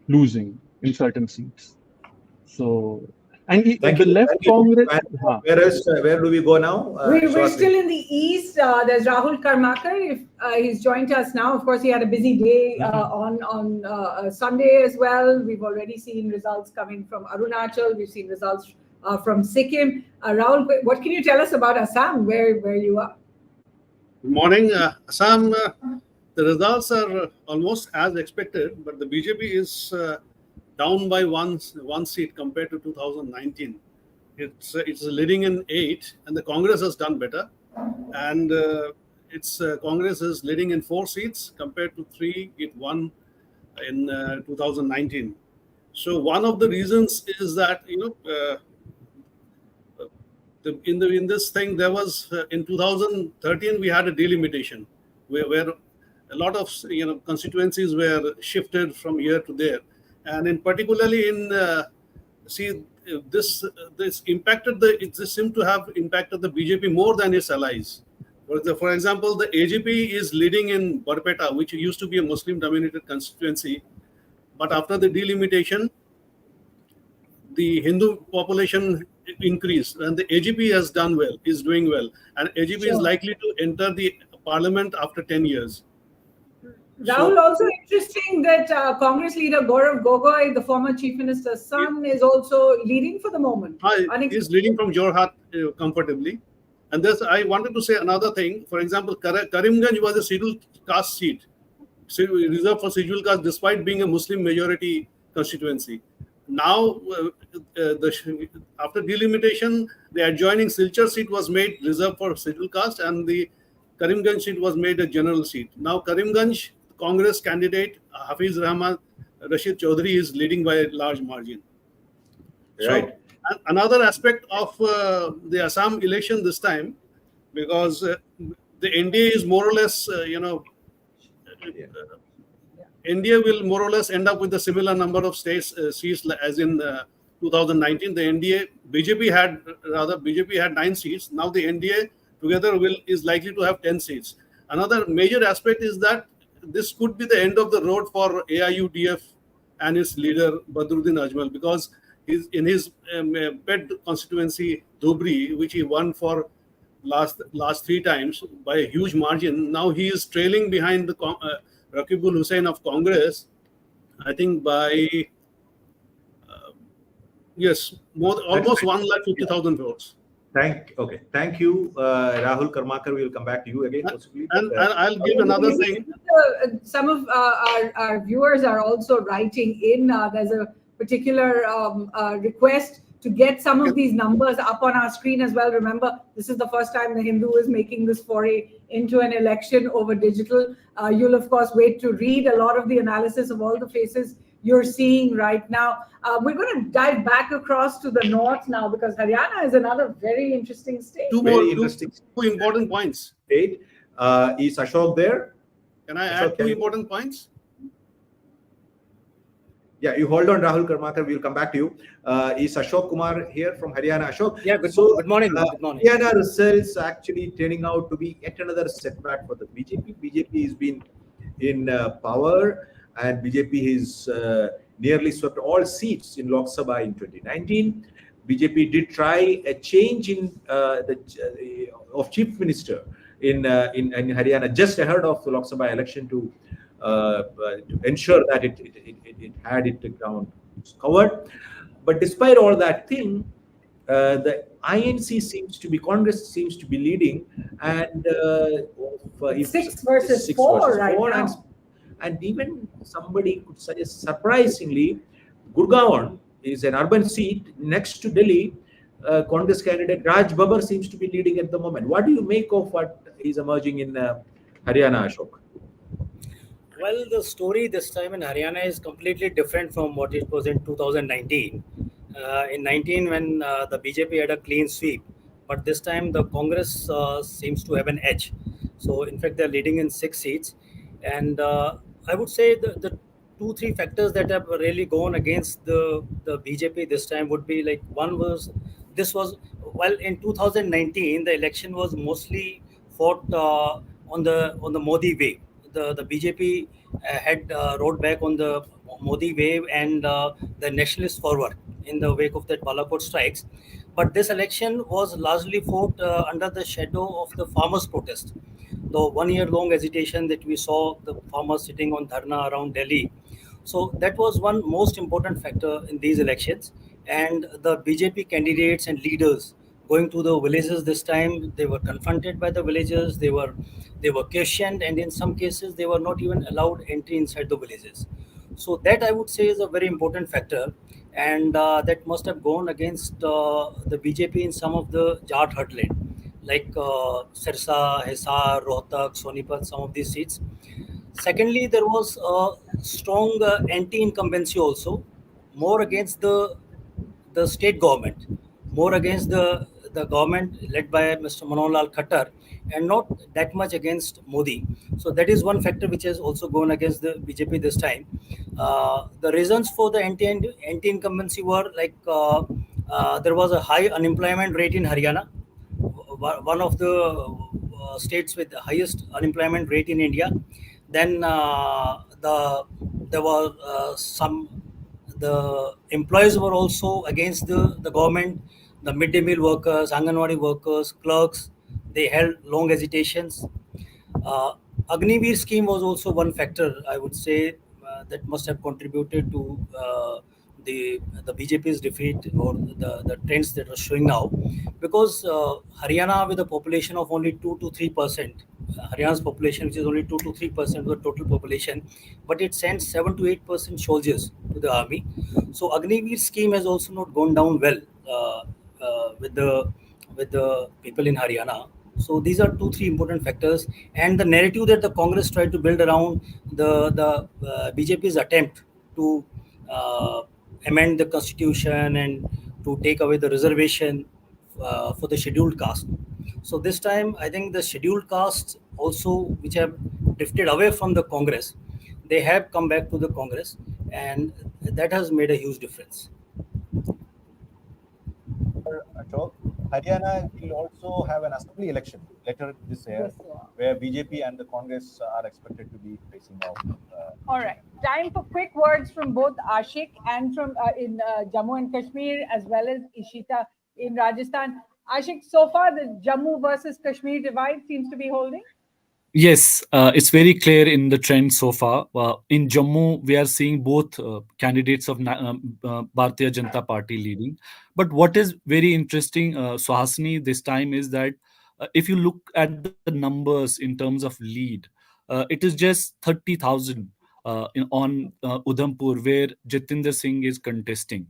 losing. in certain seats. So, and Thank the you. left Thank you. Congress. Where do we go now? We're Suhasini? still in the east. There's Rahul Karmakar. If he's joined us now, of course, he had a busy day on Sunday as well. We've already seen results coming from Arunachal. We've seen results from Sikkim. Rahul, what can you tell us about Assam, where you are? Good morning. Assam, the results are almost as expected, but the BJP is down by one seat compared to 2019. It's leading in 8, and the Congress has done better. And Congress is leading in 4 seats compared to 3 it won in 2019. So one of the reasons is that in this thing there was in 2013 we had a delimitation where a lot of constituencies were shifted from here to there, and in particularly in this impacted this seemed to have impacted the BJP more than its allies. For example, the AGP is leading in Barpeta, which used to be a Muslim-dominated constituency, but after the delimitation, the Hindu population increased, and the AGP has done well, is doing well, and AGP is likely to enter the parliament after 10 years. Rahul, also interesting that Congress leader Gaurav Gogoi, the former chief minister's son, is also leading for the moment. He's leading from Jorhat comfortably. And I wanted to say another thing. For example, Karimganj was a scheduled caste seat, reserved for scheduled caste, despite being a Muslim majority constituency. Now, after delimitation, the adjoining Silchar seat was made reserved for scheduled caste, and the Karimganj seat was made a general seat. Now, Karimganj Congress candidate Hafiz Rahman Rashid Chaudhary is leading by a large margin. Right. So, another aspect of the Assam election this time, because the NDA is more or less, India will more or less end up with a similar number of seats as in 2019. The NDA, BJP had 9 seats. Now the NDA together is likely to have 10 seats. Another major aspect is that this could be the end of the road for AIUDF and its leader Badruddin Ajmal, because in his pet constituency Dhubri, which he won for last 3 times by a huge margin, now he is trailing behind the Raqibul Hussain of Congress, I think by almost 150,000 votes. Thank you, Rahul Karmakar. We'll come back to you again, possibly. And I'll give another thing. Some of our viewers are also writing in. There's a particular request to get some of these numbers up on our screen as well. Remember, this is the first time the Hindu is making this foray into an election over digital. You'll, of course, wait to read a lot of the analysis of all the faces you're seeing right now. We're going to dive back across to the north now, because Haryana is another very interesting state. Two important points. State. Is Ashok there? Can I add 2 important points? Yeah, you hold on, Rahul Karmakar. We'll come back to you. Is Ashok Kumar here from Haryana? Ashok? Yeah, good morning. Good morning. Haryana results actually turning out to be yet another setback for the BJP. BJP has been in power, and BJP has nearly swept all seats in Lok Sabha in 2019. BJP did try a change in of chief minister in Haryana just ahead of the Lok Sabha election to ensure that it had its ground covered. But despite all that thing, the Congress seems to be leading, and 6 versus 4 right now. And even somebody could suggest, surprisingly, Gurgaon is an urban seat next to Delhi. Congress candidate Raj Babbar seems to be leading at the moment. What do you make of what is emerging in Haryana, Ashok? Well, the story this time in Haryana is completely different from what it was in 2019. In 19, when the BJP had a clean sweep, but this time the Congress seems to have an edge. So, in fact, they're leading in 6 seats. And I would say the 2-3 factors that have really gone against the BJP this time would be like, one was, in 2019, the election was mostly fought on the Modi way. the BJP had rode back on the Modi wave and the nationalist forward in the wake of that Balakot strikes. But this election was largely fought under the shadow of the farmers' protest. The 1 year long agitation that we saw, the farmers sitting on dharna around Delhi. So that was one most important factor in these elections. And the BJP candidates and leaders going to the villages this time, they were confronted by the villagers. They were questioned, and in some cases, they were not even allowed entry inside the villages. So that I would say is a very important factor, and that must have gone against the BJP in some of the Jat heartland, like Sirsa, Hisar, Rohtak, Sonipat, some of these seats. Secondly, there was a strong anti-incumbency also, more against the state government, more against the government led by Mr. Manohar Lal Khattar, and not that much against Modi. So that is one factor which has also gone against the BJP this time. The reasons for the anti-incumbency were like there was a high unemployment rate in Haryana, one of the states with the highest unemployment rate in India. Then there were some the employees were also against the government. The midday meal workers, Anganwadi workers, clerks, they held long agitations. Uh, Agniveer scheme was also one factor, I would say, that must have contributed to the BJP's defeat or the trends that are showing now, because Haryana with a population of only 2 to 3%, Haryana's population which is only 2 to 3% of the total population, but it sends 7 to 8% soldiers to the army. So Agniveer scheme has also not gone down well with the people in Haryana. So these are 2 3 important factors, and the narrative that the Congress tried to build around the BJP's attempt to uh, amend the constitution and to take away the reservation for the scheduled caste. So this time, I think the scheduled castes also, which have drifted away from the Congress, they have come back to the Congress, and that has made a huge difference. Ashok, Haryana will also have an assembly election later this year, Yes, yeah. where BJP and the Congress are expected to be facing off. All right. Time for quick words from both Ashik and from in Jammu and Kashmir, as well as Ishita in Rajasthan. Ashik, so far the Jammu versus Kashmir divide seems to be holding. Yes, it's very clear in the trend so far. In Jammu, we are seeing both candidates of Bharatiya Janata Party leading. But what is very interesting, Suhasini, this time is that if you look at the numbers in terms of lead, it is just 30,000 on Udhampur, where Jatinder Singh is contesting.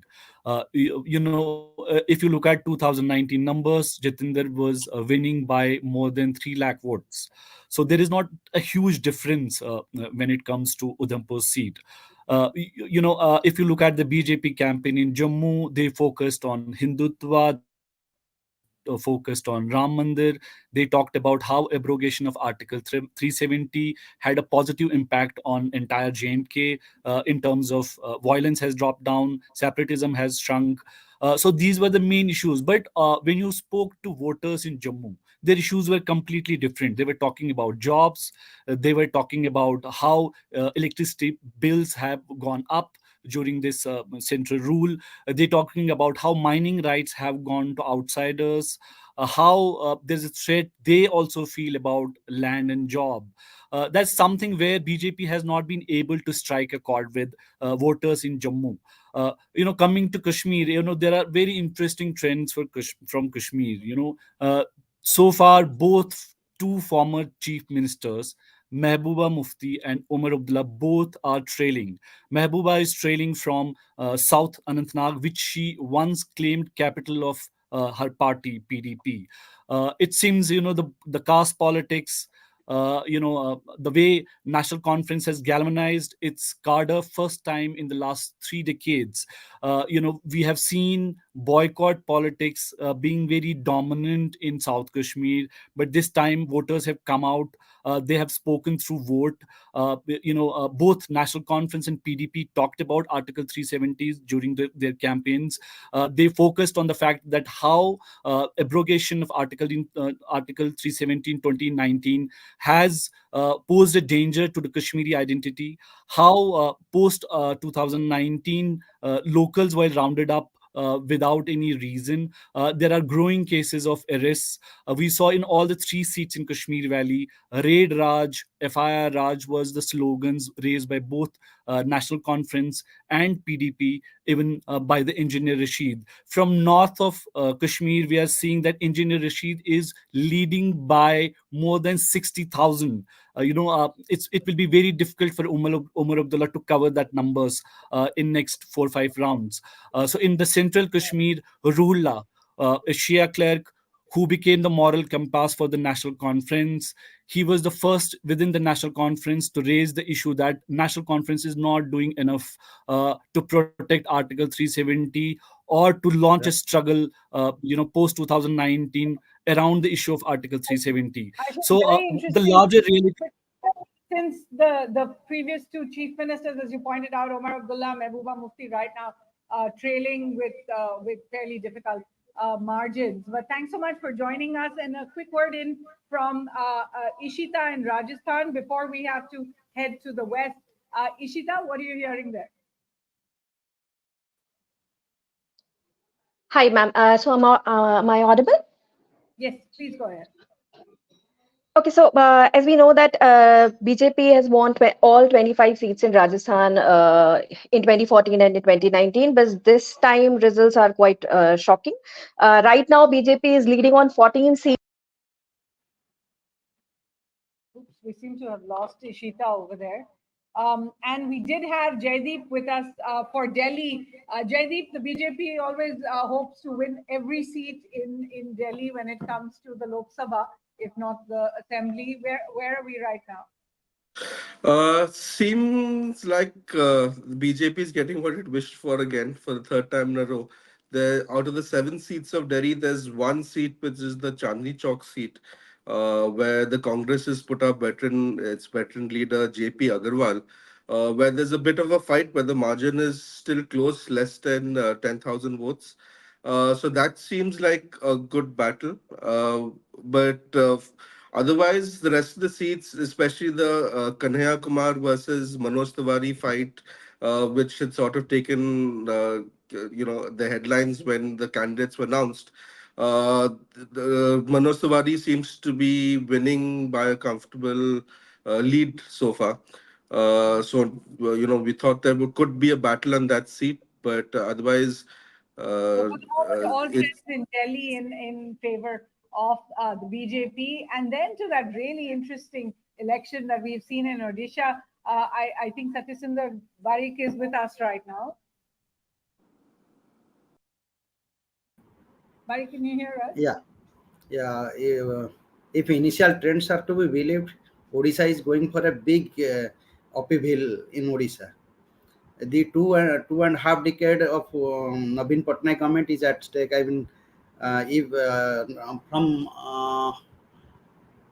If you look at 2019 numbers, Jatinder was winning by more than 3 lakh votes. So there is not a huge difference when it comes to Udhampur seat. If you look at the BJP campaign in Jammu, they focused on Hindutva, they focused on Ram Mandir. They talked about how abrogation of Article 370 had a positive impact on entire J&K in terms of violence has dropped down, separatism has shrunk. So these were the main issues. But when you spoke to voters in Jammu, their issues were completely different. They were talking about jobs, they were talking about how electricity bills have gone up during this central rule. They're talking about how mining rights have gone to outsiders, how there's a threat they also feel about land and job. That's something where BJP has not been able to strike a chord with voters in Jammu. Coming to Kashmir, there are very interesting trends from Kashmir. So far, both two former chief ministers, Mehbooba Mufti and Omar Abdullah, both are trailing. Mehbooba is trailing from South Anantnag, which she once claimed capital of her party, PDP. It seems, the caste politics, the way National Conference has galvanized its cadre first time in the last 3 decades. We have seen boycott politics being very dominant in South Kashmir. But this time, voters have come out. They have spoken through vote. Both National Conference and PDP talked about Article 370s during their campaigns. They focused on the fact that how abrogation of Article 370 in 2019 has posed a danger to the Kashmiri identity. How post 2019 locals were rounded up without any reason. There are growing cases of arrests. We saw in all the three seats in Kashmir Valley, Raid Raj, FIR Raj was the slogans raised by both National Conference and PDP, even by the Engineer Rashid. From north of Kashmir, we are seeing that Engineer Rashid is leading by more than 60,000. It will be very difficult for Umar Abdullah to cover that numbers in next 4 or 5 rounds. So in the central Kashmir, Ruhullah, a Shia cleric who became the moral compass for the National Conference. He was the first within the National Conference to raise the issue that National Conference is not doing enough to protect Article 370 or to launch a struggle, post 2019 around the issue of Article 370. I think So very the interesting. larger reality. Since the previous two chief ministers, as you pointed out, Omar Abdullah, Mehbooba Mufti, right now trailing with fairly difficult margins. But thanks so much for joining us. And a quick word in from Ishita in Rajasthan before we have to head to the west. Ishita, what are you hearing there? Hi, ma'am. So am I audible? Yes, please go ahead. Okay, so as we know that BJP has won all 25 seats in Rajasthan in 2014 and in 2019, but this time results are quite shocking. Right now, BJP is leading on 14 seats. Oops, we seem to have lost Ishita over there. And we did have Jaideep with us for Delhi. Jaideep, the BJP always hopes to win every seat in Delhi when it comes to the Lok Sabha, if not the assembly. Where are we right now? Seems like BJP is getting what it wished for again for the third time in a row. Out of the 7 seats of Delhi, there's one seat which is the Chandni Chowk seat, where the Congress has put up its veteran leader JP Agarwal, where there's a bit of a fight, where the margin is still close, less than 10,000 votes. So that seems like a good battle. But otherwise, the rest of the seats, especially the Kanhaiya Kumar versus Manoj Tiwari fight, which had sort of taken the headlines when the candidates were announced. Manoj Tiwari seems to be winning by a comfortable lead so far. We thought there could be a battle on that seat, but otherwise, So for the moment, all it trends in Delhi in favor of the BJP. And then to that really interesting election that we've seen in Odisha, I think Satyasundar Barik is with us right now. Barik, can you hear us? Yeah. If initial trends are to be believed, Odisha is going for a big upheaval in Odisha. The two and a half decade of Navin Patnaik government is at stake. I mean, if from out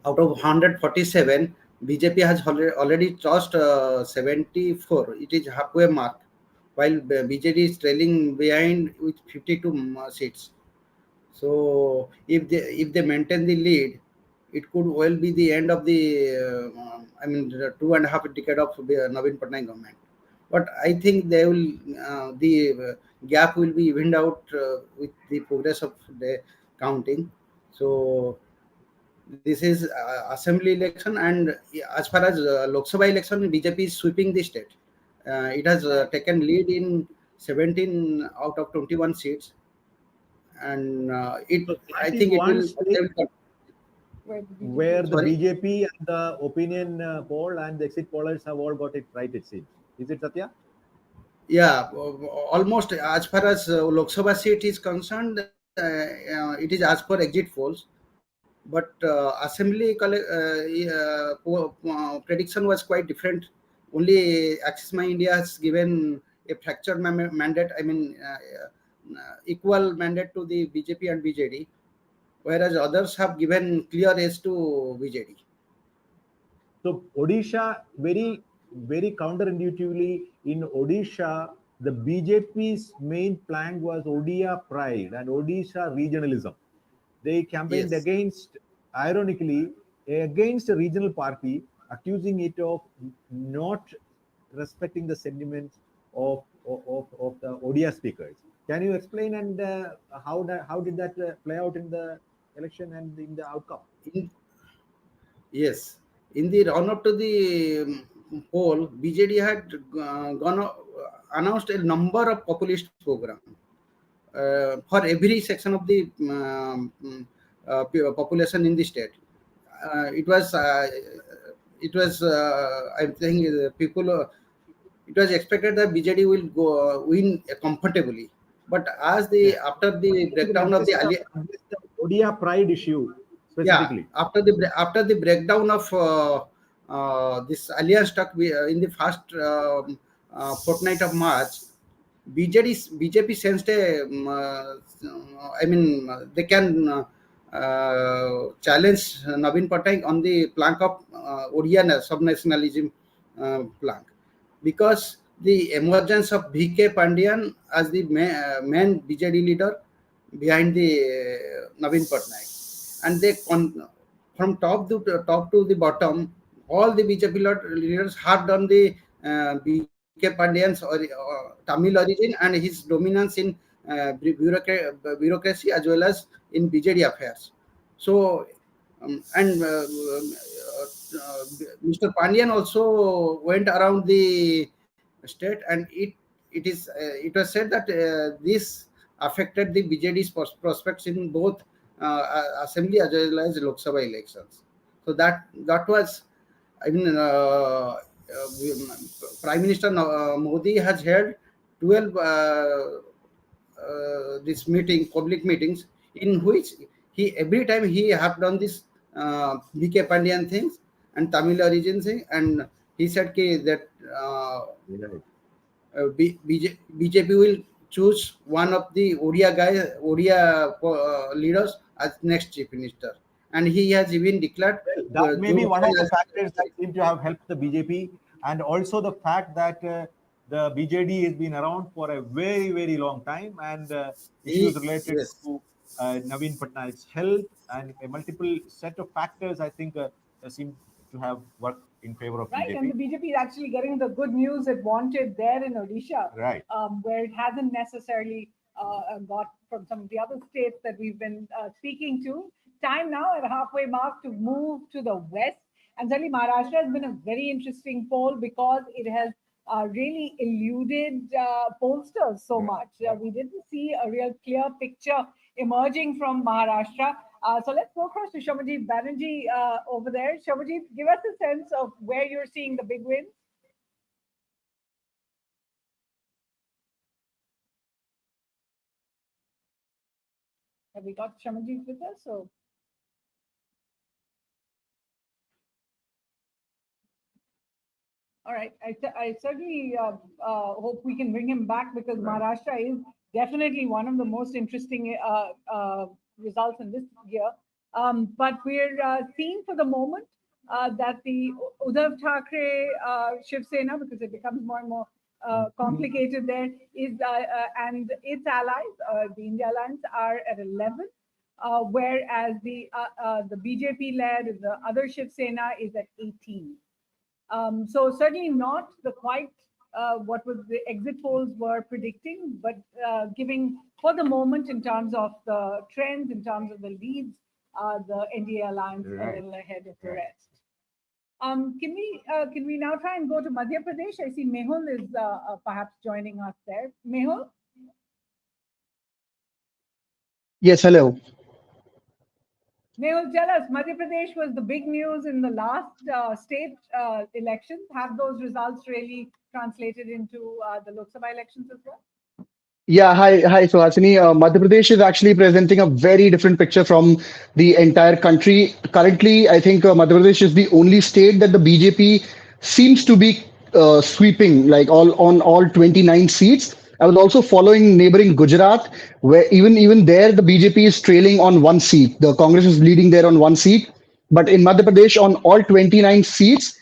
of 147, BJP has already crossed 74. It is halfway mark, while BJP is trailing behind with 52 seats. So if they maintain the lead, it could well be the end of the the 2.5 decade of the Navin Patnaik government. But I think they will the gap will be evened out with the progress of the counting. So this is assembly election, and as far as Lok Sabha election, BJP is sweeping the state. It has taken lead in 17 out of 21 seats, and I think it will. Where the Sorry? BJP and the opinion poll and the exit pollers have all got it right, it seems. Is it, Satya? Yeah, almost as far as Lok Sabha seat is concerned, it is as per exit polls. But assembly prediction was quite different. Only Axis My India has given a fractured mandate. I mean, equal mandate to the BJP and BJD, whereas others have given clear edge to BJD. So Odisha, very counterintuitively, in Odisha, the BJP's main plank was Odia pride and Odisha regionalism. They campaigned Yes. against, ironically, against a regional party, accusing it of not respecting the sentiments of the Odia speakers. Can you explain and how did that play out in the election and in the outcome? Yes, in the run up to the poll, BJD had announced a number of populist programs for every section of the population in the state. It was, I think, people. It was expected that BJD will win comfortably, but as the after the breakdown of the Odia pride issue yeah, specifically. after the breakdown of this alliance stuck in the first fortnight of March, BJP sensed a I mean they can challenge Navin Patnaik on the plank of Odia sub-nationalism plank, because the emergence of VK Pandian as the main BJD leader behind the Navin Patnaik, and they from top to the bottom, all the BJP leaders harped on the BK Pandian's Tamil origin and his dominance in bureaucracy as well as in BJD affairs. So, and Mr. Pandian also went around the state, and it was said that this affected the BJD's prospects in both assembly as well as Lok Sabha elections. So that was, I mean, Prime Minister Modi has held 12 this public meetings, in which he every time he have done this BK Pandian things and Tamil origin thing, and he said that BJP will choose one of the Odia leaders as next chief minister, and he has even declared that may be one of the factors that seem to have helped the BJP, and also the fact that the BJD has been around for a very long time, and issues related to Navin Patnaik's health and a multiple set of factors, I think, seem to have worked in favor of right, BJP. and the BJP is actually getting the good news it wanted there in Odisha, right, where it hasn't necessarily got from some of the other states that we've been speaking to. Time now at halfway mark to move to the west, and certainly Maharashtra has been a very interesting poll because it has really eluded pollsters so much. We didn't see a real clear picture emerging from Maharashtra. So let's go across to Shobhajit Banerjee over there. Shobhajit, give us a sense of where you're seeing the big wins. Have we got Shobhajit with us? So. All right, I certainly hope we can bring him back, because Maharashtra is definitely one of the most interesting results in this year. But we're seeing for the moment that the Uddhav Thackeray Shiv Sena, because it becomes more and more complicated there, is and its allies, the India Alliance, are at 11, whereas the BJP-led, the other Shiv Sena, is at 18. So certainly not the quite what was the exit polls were predicting, but giving for the moment in terms of the trends, in terms of the leads, the NDA alliance a little ahead of the rest. Can we now try and go to Madhya Pradesh? I see Mehul is perhaps joining us there. Mehul? Yes, hello. Mehul, tell us, Madhya Pradesh was the big news in the last state elections. Have those results really translated into the Lok Sabha elections as well? Yeah, hi, Suhasini. Madhya Pradesh is actually presenting a very different picture from the entire country. Currently, I think Madhya Pradesh is the only state that the BJP seems to be sweeping, like all 29 seats. I was also following neighboring Gujarat, where even there the BJP is trailing on one seat. The Congress is leading there on one seat. But in Madhya Pradesh, on all 29 seats,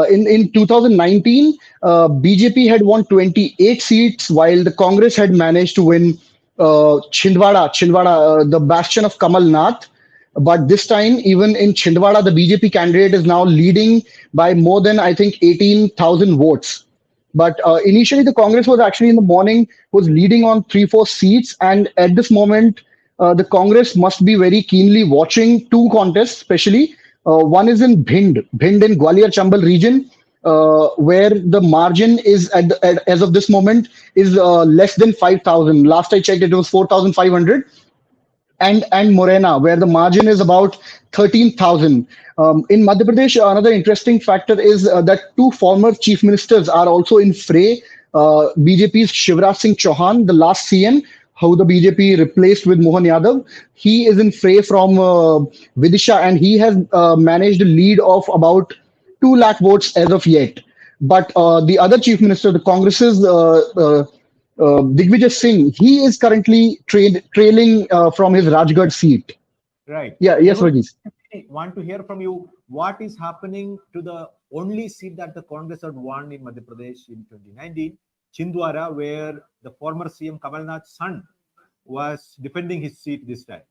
in 2019, BJP had won 28 seats, while the Congress had managed to win Chhindwara, the bastion of Kamal Nath. But this time, even in Chhindwara, the BJP candidate is now leading by more than, I think, 18,000 votes. But initially, the Congress was actually in the morning was leading on 3-4 seats, and at this moment, the Congress must be very keenly watching two contests, especially. One is in Bhind in Gwalior Chambal region, where the margin is as of this moment is less than 5,000. Last I checked, it was 4,500, and Morena, where the margin is about 13,000. In Madhya Pradesh, another interesting factor is that two former chief ministers are also in fray. BJP's Shivraj Singh Chauhan, the last CM, who the BJP replaced with Mohan Yadav, he is in fray from Vidisha, and he has managed a lead of about 2 lakh votes as of yet. But the other chief minister, the Congress's Digvijay Singh, he is currently trailing from his Rajgarh seat. Right. Yeah, I yes, would Varghese. want to hear from you what is happening to the only seat that the Congress had won in Madhya Pradesh in 2019, Chhindwara, where the former CM Kamal Nath's son was defending his seat this time.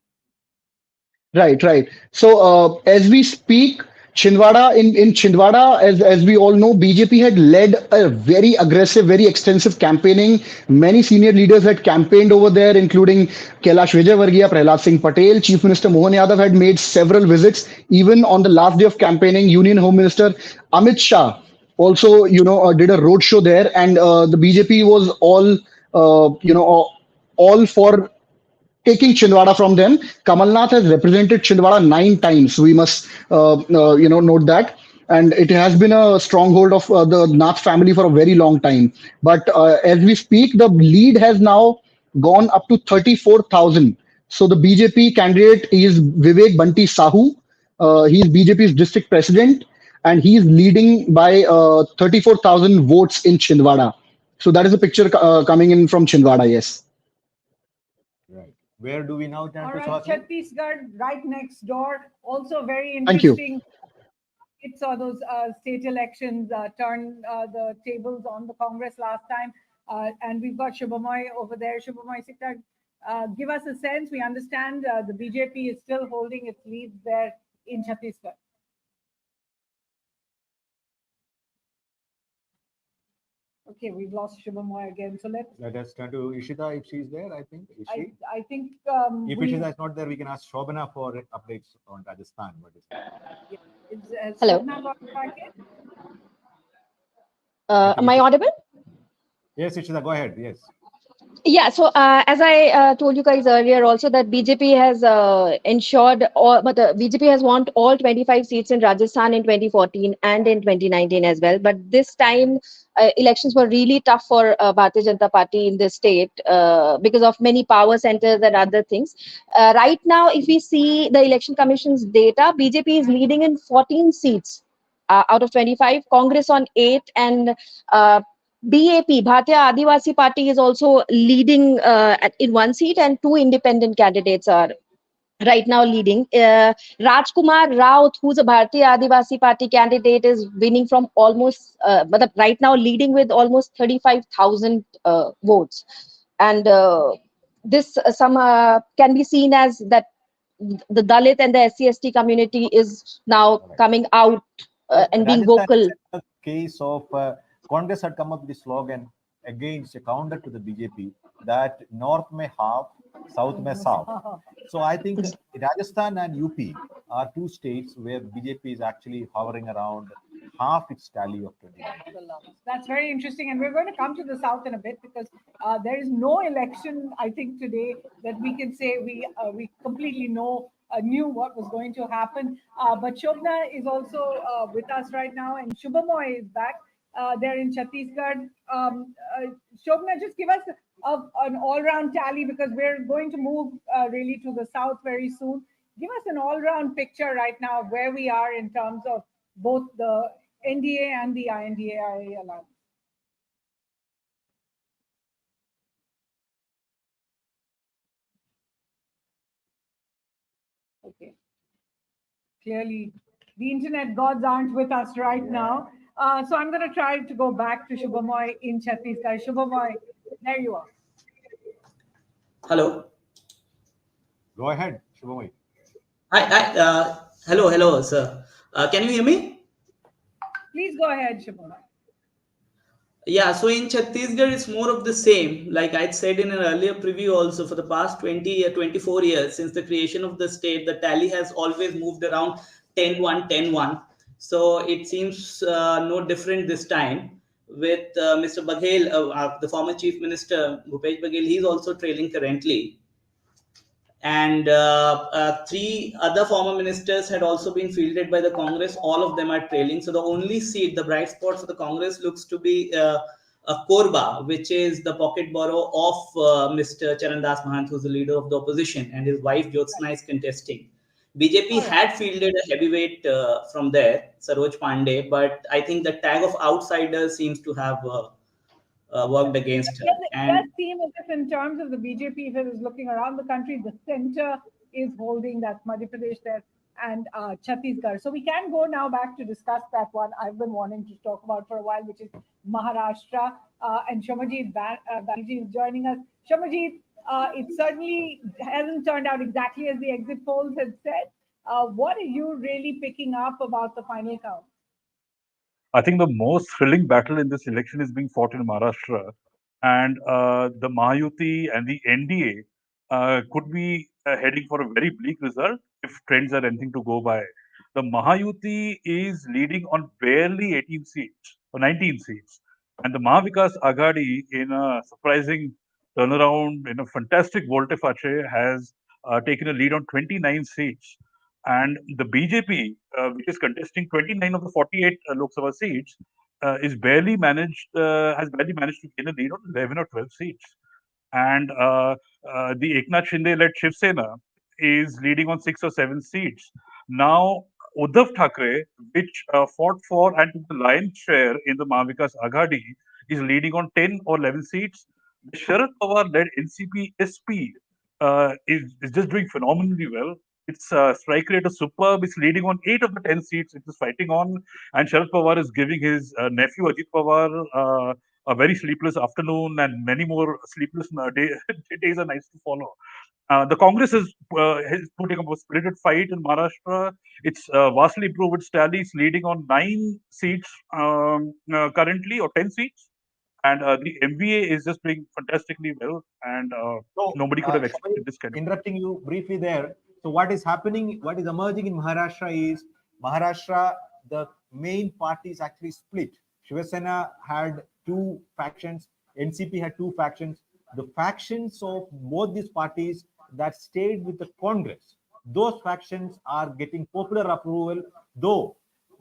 Right, right. So as we speak, in Chhindwara, as we all know, BJP had led a very aggressive, very extensive campaigning. Many senior leaders had campaigned over there, including Kailash Vijayvargiya, Prahlad Singh Patel. Chief Minister Mohan Yadav had made several visits. Even on the last day of campaigning, Union Home Minister Amit Shah also, did a roadshow there, and the BJP was all for taking Chhindwara from them. Kamal Nath has represented Chhindwara 9 times. We must, note that. And it has been a stronghold of the Nath family for a very long time. But as we speak, the lead has now gone up to 34,000. So the BJP candidate is Vivek Banti Sahu. He is BJP's district president, and he is leading by 34,000 votes in Chhindwara. So that is a picture coming in from Chhindwara, yes. Right. Where do we now turn All to right, Suhasini? Chhattisgarh, right next door. Also very Thank you. interesting. It saw those state elections turn the tables on the Congress last time. And we've got Shubhamoy over there. Shubhamoy Sikka, give us a sense. We understand the BJP is still holding its lead there in Chhattisgarh. Okay, we've lost Shubhamoy again. So Let us turn to Ishita if she's there, I think. Is she? I think If Ishita is not there, we can ask Sobhana for updates on Rajasthan. Hello. Sobhana got back in? Am I audible? Yes, Ishita, go ahead. Yes. Yeah, so as I told you guys earlier also that BJP has ensured but the BJP has won all 25 seats in Rajasthan in 2014 and in 2019 as well. But this time elections were really tough for Bharatiya Janata Party in this state because of many power centers and other things. Right now, if we see the Election Commission's data, BJP is leading in 14 seats out of 25, Congress on 8, and BAP, Bharatiya Adivasi Party, is also leading in one seat, and 2 independent candidates are right now leading. Rajkumar Raut, who's a Bharatiya Adivasi Party candidate, is winning from almost, but right now leading with almost 35,000 votes. And this can be seen as that the Dalit and the SC/ST community is now coming out and being Rajasthan vocal. is a case of Congress had come up with the slogan against a counter to the BJP that North may half, South may south. So I think Rajasthan and UP are 2 states where BJP is actually hovering around half its tally of 2019. That's very interesting. And we're going to come to the South in a bit because there is no election, I think, today that we can say we completely knew what was going to happen. But Shobna is also with us right now, and Shubhamoy is back there in Chhattisgarh. Shobna, just give us an all-round tally because we're going to move really to the South very soon. Give us an all-round picture right now of where we are in terms of both the NDA and the INDA alliance. clearly the internet gods aren't with us right now. So I'm going to try to go back to Shubhamoy in Chhattisgarh. Shubhamoy, there you are. Hello. Go ahead, Shubhamoy. Hello, sir. Can you hear me? Please go ahead, Shubhamoy. Yeah, so in Chhattisgarh, it's more of the same. Like I said in an earlier preview, also for the past 20 or 24 years, since the creation of the state, the tally has always moved around 10-1, 10-1. So it seems no different this time with Mr. Baghel, the former chief minister, Bhupesh Baghel. He's also trailing currently, and three other former ministers had also been fielded by the Congress. All of them are trailing. So the only seat, the bright spot for the Congress, looks to be Korba, which is the pocket borough of Mr. Charandas Mahant, who's the leader of the opposition, and his wife Jyotsna is contesting. BJP had fielded a heavyweight from there, Saroj Pandey, but I think the tag of outsider seems to have worked against her. It does seem as if, in terms of the BJP, if it is looking around the country, the center is holding that Madhya Pradesh there and Chhattisgarh. So we can go now back to discuss that one I've been wanting to talk about for a while, which is Maharashtra. And Shomajit Banerjee is joining us. Shomajit, it certainly hasn't turned out exactly as the exit polls had said. What are you really picking up about the final count? I think the most thrilling battle in this election is being fought in Maharashtra, and the Mahayuti and the NDA could be heading for a very bleak result if trends are anything to go by. The Mahayuti is leading on barely 18 seats or 19 seats, and the Mahavikas Aghadi, in a surprising turnaround, in a fantastic volte-face, has taken a lead on 29 seats. And the BJP, which is contesting 29 of the 48 Lok Sabha seats, has barely managed to gain a lead on 11 or 12 seats. And the Eknath Shinde-led Shiv Sena is leading on 6 or 7 seats. Now, Uddhav Thackeray, which fought for and took the lion's share in the Mahavikas Aghadi, is leading on 10 or 11 seats. The Sharad Pawar-led NCP SP is just doing phenomenally well. Its strike rate is superb. It's leading on 8 of the 10 seats it is fighting on. And Sharad Pawar is giving his nephew Ajit Pawar a very sleepless afternoon, and many more sleepless days are nice to follow. The Congress is putting up a spirited fight in Maharashtra. It's vastly improved its tally. It's leading on 9 seats currently, or 10 seats. And the MVA is just doing fantastically well, and nobody could have expected this kind of. Interrupting you briefly there. So what is happening, what is emerging in Maharashtra is the main parties actually split. Shiv Sena had 2 factions, NCP had 2 factions. The factions of both these parties that stayed with the Congress, those factions are getting popular approval, though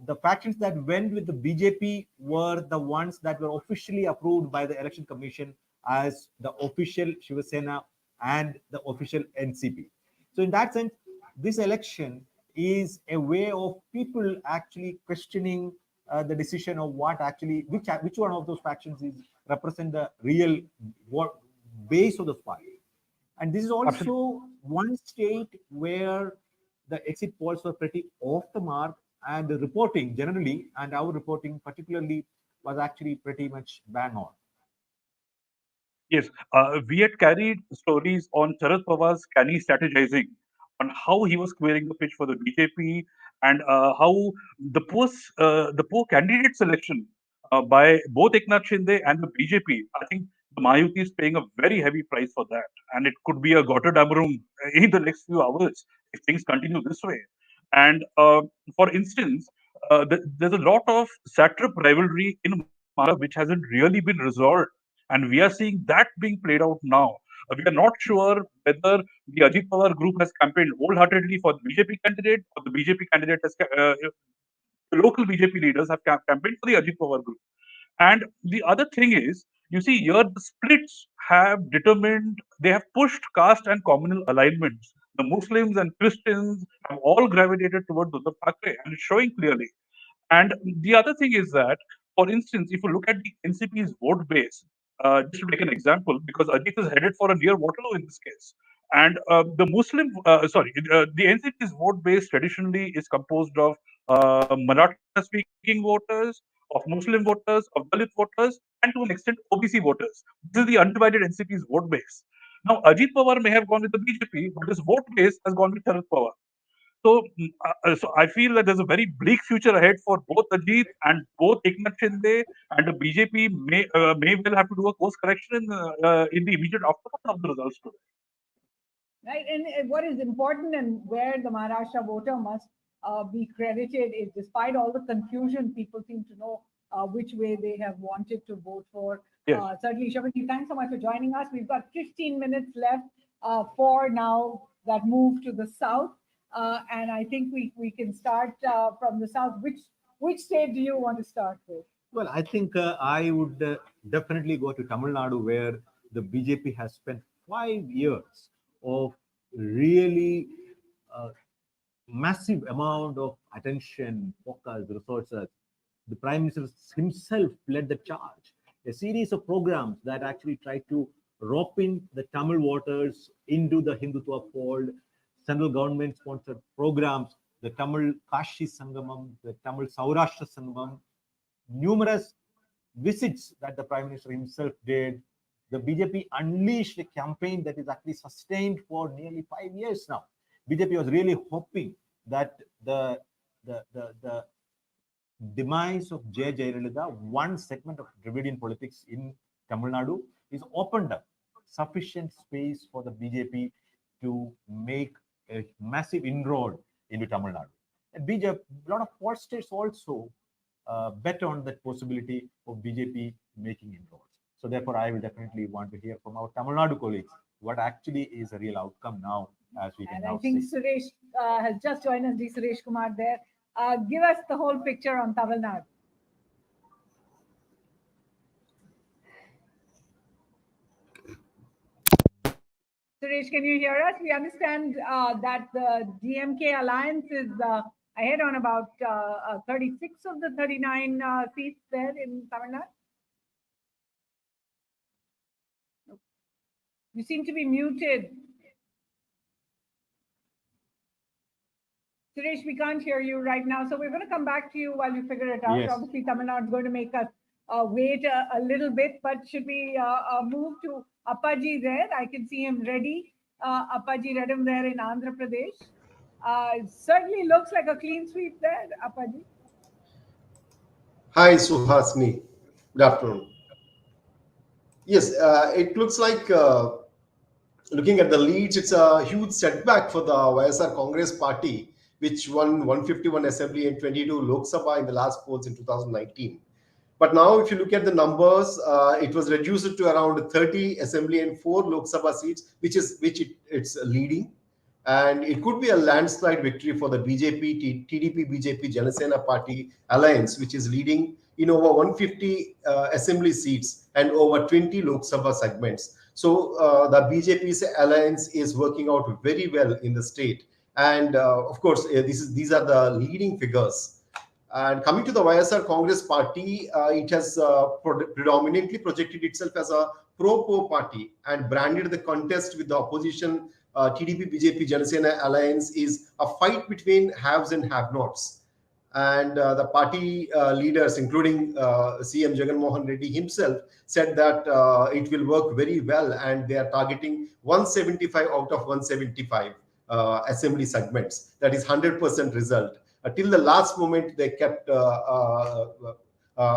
the factions that went with the BJP were the ones that were officially approved by the Election Commission as the official Shiv Sena and the official NCP. So in that sense, this election is a way of people actually questioning the decision of what actually, which one of those factions is represent the real base of the party. And this is also one state where the exit polls were pretty off the mark, and the reporting generally, and our reporting particularly, was actually pretty much bang on. Yes, we had carried stories on Sharad Pawar's canny strategizing, on how he was squaring the pitch for the BJP, and how the poor candidate selection by both Eknath Shinde and the BJP. I think the Mahayuti is paying a very heavy price for that, and it could be a Gotterdammerung in the next few hours if things continue this way. And for instance, there's a lot of satrap rivalry in Maharashtra which hasn't really been resolved, and we are seeing that being played out now. We are not sure whether the Ajit Pawar group has campaigned wholeheartedly for the BJP candidate, or the BJP candidate has the local BJP leaders have campaigned for the Ajit Pawar group. And the other thing is, you see, here the splits have determined, they have pushed caste and communal alignments. The Muslims and Christians have all gravitated towards Uddhav Thackeray, and it's showing clearly. And the other thing is that, for instance, if you look at the NCP's vote base, just to take an example, because Ajit is headed for a near Waterloo in this case, And the NCP's vote base traditionally is composed of Maratha-speaking voters, of Muslim voters, of Dalit voters, and to an extent OBC voters. This is the undivided NCP's vote base. Now, Ajit Pawar may have gone with the BJP, but his vote base has gone with Sharad Pawar. So I feel that there's a very bleak future ahead for both Ajit and both Eknath Shinde, and the BJP may well have to do a course correction in the immediate aftermath of the results today. Right, and what is important and where the Maharashtra voter must be credited is, despite all the confusion, people seem to know which way they have wanted to vote for. Yes. Certainly, Shabani, thanks so much for joining us. We've got 15 minutes left for now that move to the south, and I think we can start from the south. Which state do you want to start with? Well, I think I would definitely go to Tamil Nadu, where the BJP has spent 5 years of really massive amount of attention, focus, resources. The Prime Minister himself led the charge. A series of programs that actually tried to rope in the Tamil voters into the Hindutva fold, central government sponsored programs, the Tamil Kashi Sangamam, the Tamil Saurashtra Sangamam, numerous visits that the Prime Minister himself did. The BJP unleashed a campaign that is actually sustained for nearly 5 years now. BJP was really hoping that the demise of J. Jayalalitha, one segment of Dravidian politics in Tamil Nadu, is opened up sufficient space for the BJP to make a massive inroad into Tamil Nadu. And BJP, a lot of port states also bet on that possibility of BJP making inroads. So therefore, I will definitely want to hear from our Tamil Nadu colleagues what actually is the real outcome now, as we can And now I think see. Suresh has just joined us, D. Suresh Kumar there. Give us the whole picture on Tamil Nadu. Suresh, can you hear us? We understand that the DMK alliance is ahead on about 36 of the 39 seats there in Tamil Nadu. You seem to be muted. Suresh, we can't hear you right now, so we're going to come back to you while you figure it out. Yes. Obviously, Tamil Nadu is going to make us wait a little bit, but should we move to Appaji there? I can see him ready. Appaji Redam there in Andhra Pradesh. Certainly looks like a clean sweep there, Appaji. Hi, Suhasini. Good afternoon. Yes, it looks like looking at the leads, it's a huge setback for the YSR Congress party, which won 151 assembly and 22 Lok Sabha in the last polls in 2019. But now, if you look at the numbers, it was reduced to around 30 assembly and 4 Lok Sabha seats, it's leading. And it could be a landslide victory for the BJP, TDP, BJP, Janasena Party alliance, which is leading in over 150 assembly seats and over 20 Lok Sabha segments. So the BJP's alliance is working out very well in the state. And of course, these are the leading figures. And coming to the YSR Congress party, it has predominantly projected itself as a pro-poor party and branded the contest with the opposition TDP, BJP, Janasena alliance is a fight between haves and have-nots. And the party leaders, including CM Jagan Mohan Reddy himself, said that it will work very well, and they are targeting 175 out of 175 assembly segments. That is 100% result. Till the last moment, they kept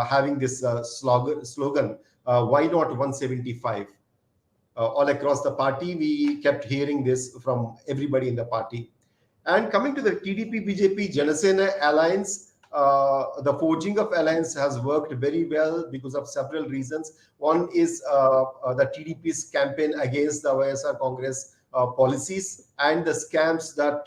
having this slogan, why not 175? All across the party, we kept hearing this from everybody in the party. And coming to the TDP, BJP, Janasena alliance, the forging of alliance has worked very well because of several reasons. One is the TDP's campaign against the YSR Congress policies and the scams that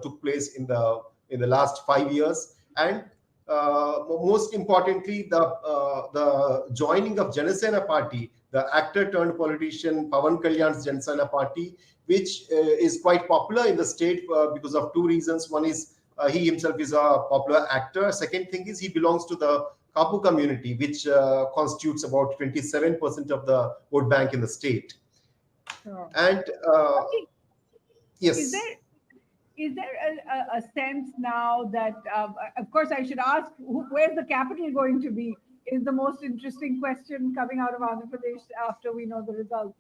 took place in the last 5 years. And most importantly, the joining of Janasena Party, the actor turned politician Pawan Kalyan's Janasena Party, which is quite popular in the state because of two reasons. One is he himself is a popular actor. Second thing is he belongs to the Kapu community, which constitutes about 27% of the vote bank in the state. Sure. And Yes. Is there a sense now that, of course, I should ask, where's the capital going to be? Is the most interesting question coming out of Andhra Pradesh after we know the results.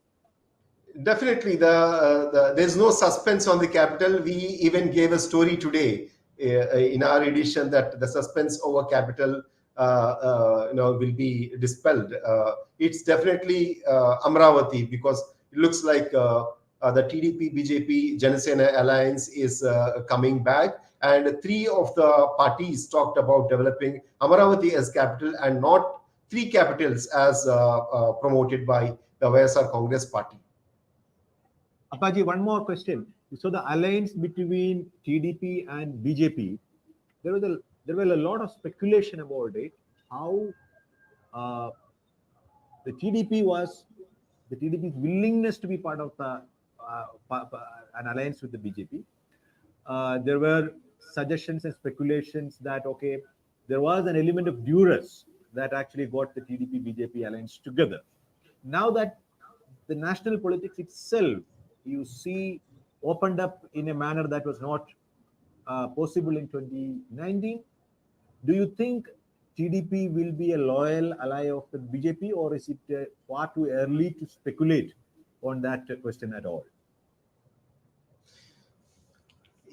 Definitely, there's no suspense on the capital. We even gave a story today in our edition that the suspense over capital, will be dispelled. It's definitely Amravati, because it looks like the TDP, BJP, Janasena alliance is coming back, and three of the parties talked about developing Amravati as capital and not three capitals as promoted by the YSR Congress party. Apaji, one more question. So the alliance between TDP and BJP, there were a lot of speculation about it. How the TDP's willingness to be part of an alliance with the BJP. There were suggestions and speculations that there was an element of duress that actually got the TDP BJP alliance together. Now that the national politics itself, you see, opened up in a manner that was not possible in 2019, do you think TDP will be a loyal ally of the BJP, or is it far too early to speculate on that question at all?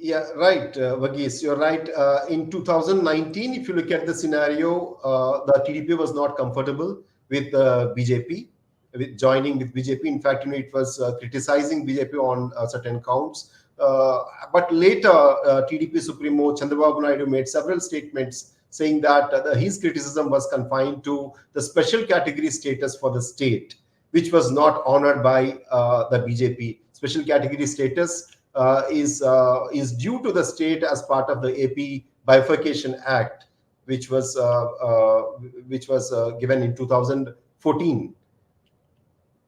Yeah, right, Varghese, you're right. In 2019, if you look at the scenario, the TDP was not comfortable with BJP, with joining with BJP. In fact, it was criticizing BJP on certain counts. But later, TDP Supremo Chandrababu Naidu made several statements saying that his criticism was confined to the special category status for the state, which was not honored by the BJP. Special category status is due to the state as part of the AP Bifurcation Act, which was given in 2014.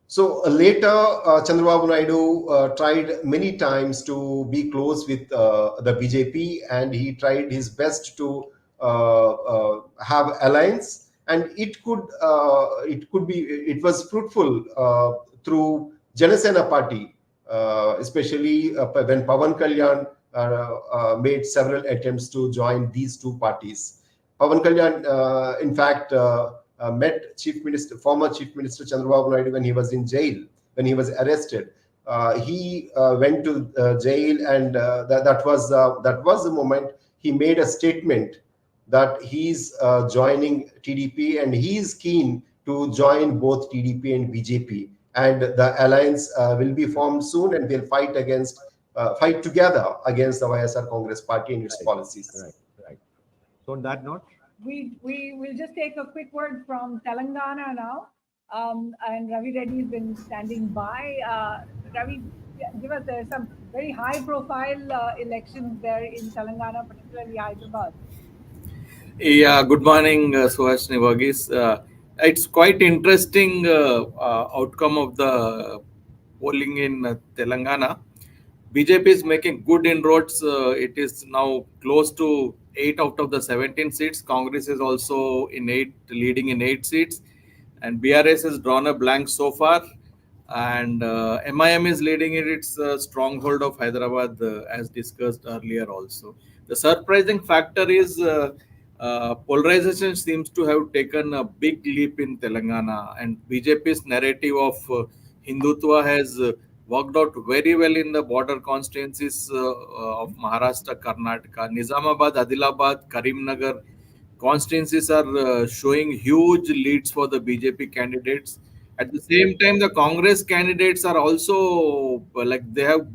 So later, Chandrababu Naidu tried many times to be close with the BJP, and he tried his best to have alliance, and it was fruitful through Janasena party, especially when Pawan Kalyan made several attempts to join these two parties. Pawan Kalyan, in fact, met former Chief Minister Chandrababu Naidu when he was in jail, when he was arrested. He went to jail, and that was the moment he made a statement that he's joining TDP, and he's keen to join both TDP and BJP, and the alliance will be formed soon, and they'll fight together against the YSR Congress party and its policies. Right. So on that note, we will just take a quick word from Telangana now. And Ravi Reddy has been standing by. Ravi, give us some very high-profile elections there in Telangana, particularly Hyderabad. Yeah, good morning, Suhasini Varghese. It's quite interesting outcome of the polling in Telangana. BJP is making good inroads. It is now close to 8 out of the 17 seats. Congress is also leading in 8 seats. And BRS has drawn a blank so far. And MIM is leading in its stronghold of Hyderabad, as discussed earlier also. The surprising factor is polarization seems to have taken a big leap in Telangana, and BJP's narrative of Hindutva has worked out very well in the border constituencies of Maharashtra, Karnataka. Nizamabad, Adilabad, Karimnagar constituencies are showing huge leads for the BJP candidates. At the same time, the Congress candidates are also they have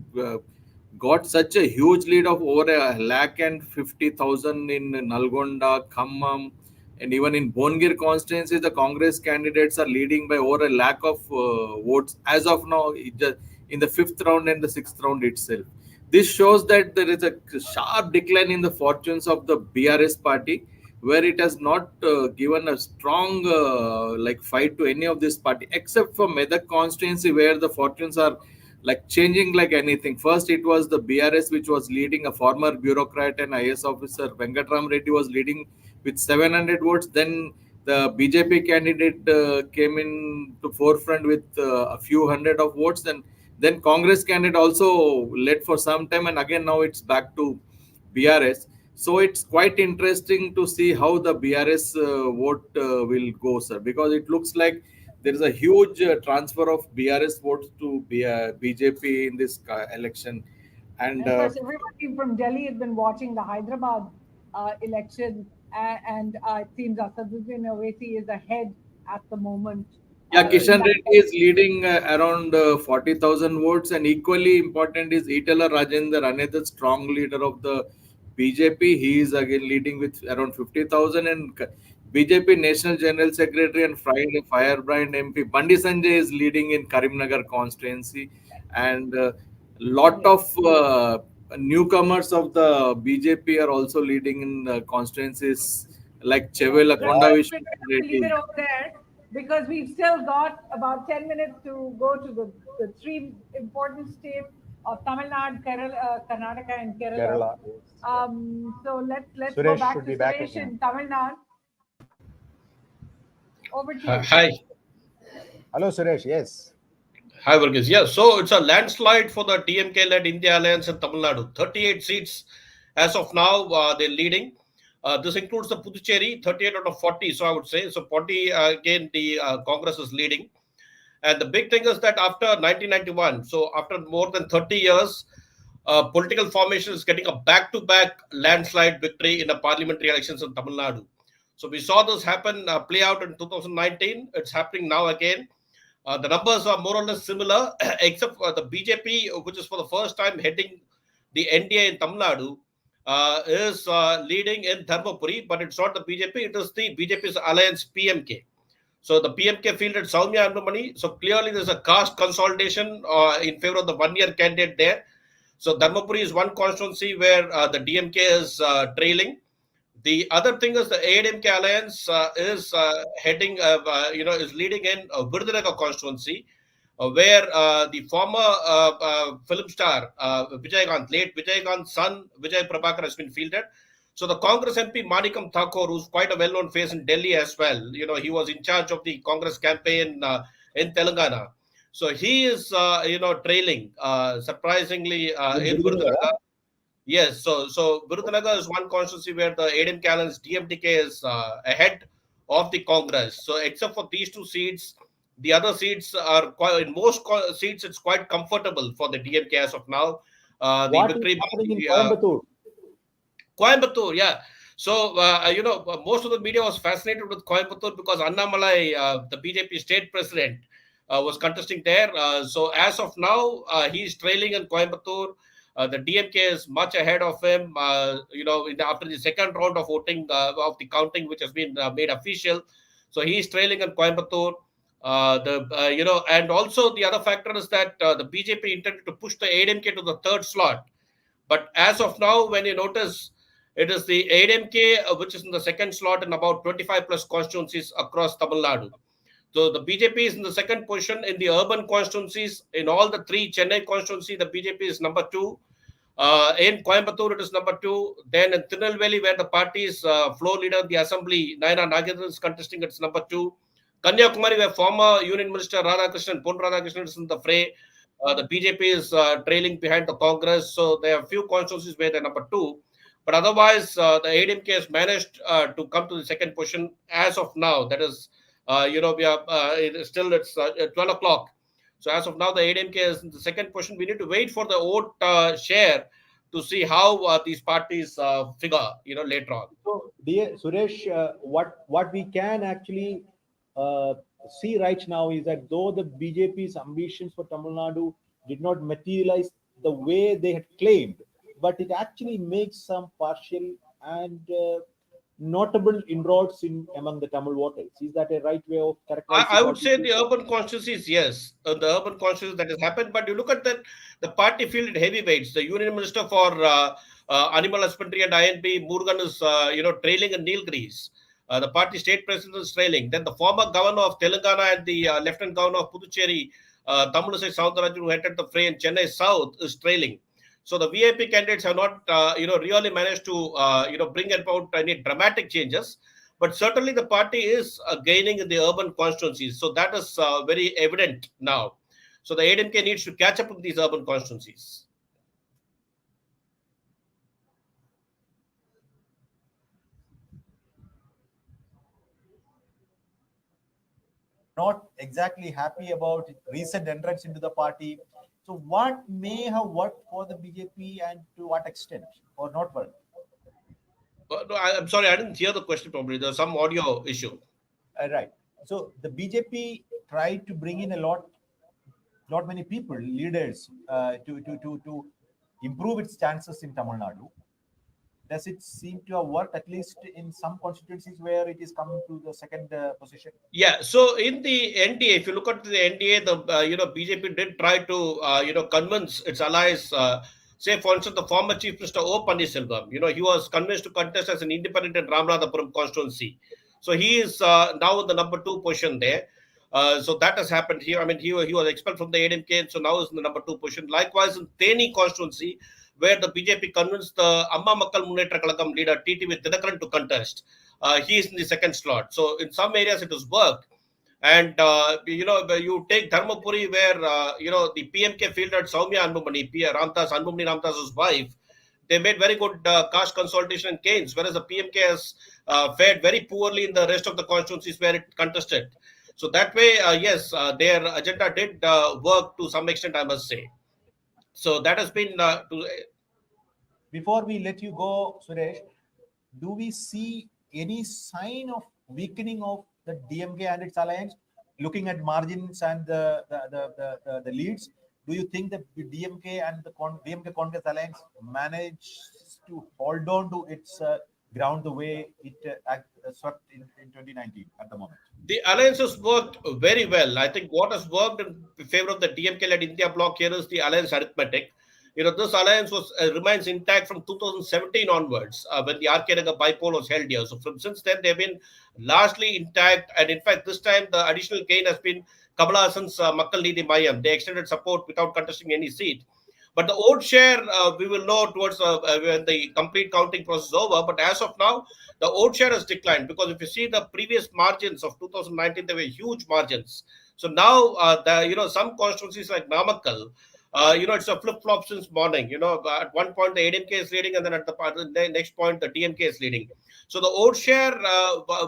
got such a huge lead of over 150,000 in Nalgonda, Khammam, and even in Bongir constituency, the Congress candidates are leading by over 100,000 of votes as of now, in the 5th round and the 6th round itself. This shows that there is a sharp decline in the fortunes of the BRS party, where it has not given a strong fight to any of this party, except for Medak constituency, where the fortunes are changing like anything. First, it was the BRS which was leading, a former bureaucrat and IS officer, Venkatram Reddy, was leading with 700 votes. Then the BJP candidate came in to forefront with a few hundred of votes. And Then Congress candidate also led for some time, and again now it's back to BRS. So it's quite interesting to see how the BRS vote will go, sir, because it looks like there is a huge transfer of BRS votes to BJP in this election. And of course, everybody from Delhi has been watching the Hyderabad election, and it seems Asaduddin Owaisi is ahead at the moment. yeah, in Kishan that Reddy is leading around 40,000 votes, and equally important is Itala Rajender, another strong leader of the BJP. He is again leading with around 50,000, and BJP National General Secretary and Firebrand MP Bandi Sanjay is leading in Karimnagar constituency, and lot of newcomers of the BJP are also leading in constituencies like Chevela Let's Konda leave it Reddy. over there because we've still got about 10 minutes to go to the three important states of Tamil Nadu, Kerala, Karnataka, and Kerala. Kerala. Yes. So let's go Suresh back should to be back Suresh again. in Tamil Nadu. Over to you. Hi. Hello, Suresh. Yes. Hi, Varghese. Yeah, so it's a landslide for the DMK-led India Alliance in Tamil Nadu. 38 seats as of now, they're leading. This includes the Puducherry, 38 out of 40, so I would say. So 40, again, the Congress is leading. And the big thing is that after 1991, so after more than 30 years, political formation is getting a back-to-back landslide victory in the parliamentary elections in Tamil Nadu. So we saw this happen, play out in 2019. It's happening now again. The numbers are more or less similar, except for the BJP, which is for the first time heading the NDA in Tamil Nadu, is leading in Dharmapuri, but it's not the BJP, it is the BJP's alliance PMK. So the PMK fielded Soumya Anumani. So clearly there's a caste consolidation in favor of the one-year candidate there. So Dharmapuri is one constituency where the DMK is trailing. The other thing is the AIDMK alliance is heading, is leading in Virudhunagar constituency, where the former film star Vijayakant, late Vijayakant's son Vijay Prabhakar has been fielded. So the Congress MP Manikam Thakur, who's quite a well-known face in Delhi as well, he was in charge of the Congress campaign in Telangana. So he is, trailing surprisingly in Virudhunagar. Yes, so Virudhunagar is one constituency where the AIDMK alliance DMDK is ahead of the Congress. So except for these two seats, the other seats are in most seats it's quite comfortable for the DMK as of now. The What is victory happening in Coimbatore? Coimbatore, yeah. So, most of the media was fascinated with Coimbatore because Annamalai, the BJP state president, was contesting there. So, as of now, he's trailing in Coimbatore. The DMK is much ahead of him, after the second round of voting, of the counting, which has been made official. So, he's trailing in Coimbatore. And also the other factor is that the BJP intended to push the AIDMK to the third slot. But as of now, when you notice, it is the AIDMK which is in the second slot in about 25 plus constituencies across Tamil Nadu. So the BJP is in the second position in the urban constituencies. In all the three Chennai constituency, the BJP is number 2. In Coimbatore, it is number 2. Then in Tirunelveli, where the party's floor leader of the assembly, Naina Nagendran, is contesting, it's number 2. Kanyakumari, where former Union Minister Radhakrishnan, Pon Radhakrishnan is in the fray. The BJP is trailing behind the Congress. So there are few constituencies where they're number 2. But otherwise, the AIDMK has managed to come to the second position as of now. That is, we are it's 12 o'clock. So as of now, the AIDMK is in the second position. We need to wait for the vote share to see how these parties figure, later on. So, dear Suresh, what we can actually see right now is that though the BJP's ambitions for Tamil Nadu did not materialize the way they had claimed, but it actually makes some partial and notable inroads among the Tamil voters. Is that a right way of characterizing? I would say the urban constituencies, yes, the urban constituencies that has happened. But you look at that, the party fielded heavyweights. The Union Minister for Animal Husbandry and INP, Murugan, is trailing in Nilgiris. The party state president is trailing. Then the former governor of Telangana and the lieutenant governor of Puducherry, Tamilisai Soundararajan, who entered the fray in Chennai South, is trailing. So the VIP candidates have not, really managed to, bring about any dramatic changes. But certainly the party is gaining in the urban constituencies. So that is very evident now. So the ADMK needs to catch up with these urban constituencies. Not exactly happy about recent entrance into the party. So what may have worked for the BJP and to what extent or not worked? No, I'm sorry, I didn't hear the question properly. There's some audio issue. Right. So the BJP tried to bring in a lot many people, leaders, to improve its chances in Tamil Nadu. Does it seem to have worked at least in some constituencies where it is coming to the second position? Yeah. So in the NDA, if you look at the NDA, the BJP did try to convince its allies. Say, for instance, the former Chief Minister O Pannirselvam, he was convinced to contest as an independent in Ramanathapuram constituency. So he is now in the number 2 position there. So that has happened here. I mean, he was expelled from the ADMK, so now is in the number 2 position. Likewise, in Theni constituency, where the BJP convinced the Amma Makkal Munnetra Kalagam leader TTV Didakaran to contest. He is in the second slot. So in some areas it has worked. And, you take Dharmapuri where, the PMK fielded Soumya Anbumani, Anbumani Ramdas's wife. They made very good caste consolidation and gains, whereas the PMK has fared very poorly in the rest of the constituencies where it contested. So that way, yes, their agenda did work to some extent, I must say. So that has been... Before we let you go, Suresh, do we see any sign of weakening of the DMK and its alliance? Looking at margins and the leads, do you think that the DMK and the DMK Congress alliance managed to hold on to its ground the way it swept in 2019 at the moment? The alliance has worked very well. I think what has worked in favor of the DMK-led India bloc here is the alliance arithmetic. This alliance remains intact from 2017 onwards, when the RK Nagar bipole was held here. So since then, they've been largely intact. And in fact, this time, the additional gain has been Kamala Hassan's Makkal Needi Mayam. They extended support without contesting any seat. But the vote share, we will know towards when the complete counting process is over. But as of now, the vote share has declined, because if you see the previous margins of 2019, there were huge margins. So now, some constituencies like Namakkal, it's a flip-flop since morning. At one point the ADMK is leading, and then at the next point the DMK is leading. So the vote share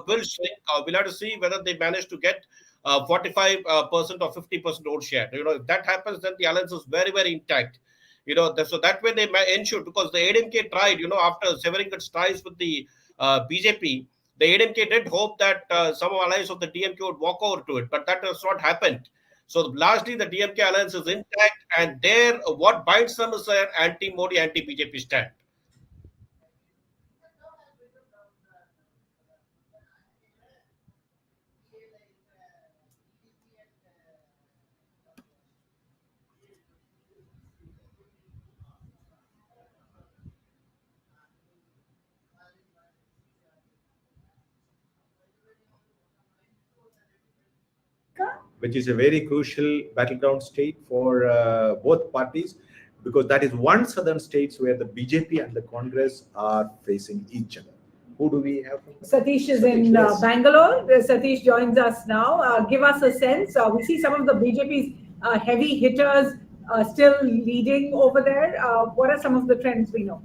will shrink. We'll have to see whether they manage to get 45% or 50% vote share. If that happens, then the alliance is very, very intact. So that way they may ensure, because the ADMK tried, after severing its ties with the BJP, the ADMK did hope that some allies of the DMK would walk over to it, but that has not happened. So largely the DMK alliance is intact, and there what binds them is their anti-Modi, anti-BJP stand. Which is a very crucial battleground state for both parties, because that is one southern states where the BJP and the Congress are facing each other. Who do we have? Satish is in Bangalore. Satish joins us now. Give us a sense. We see some of the BJP's heavy hitters still leading over there. What are some of the trends we know?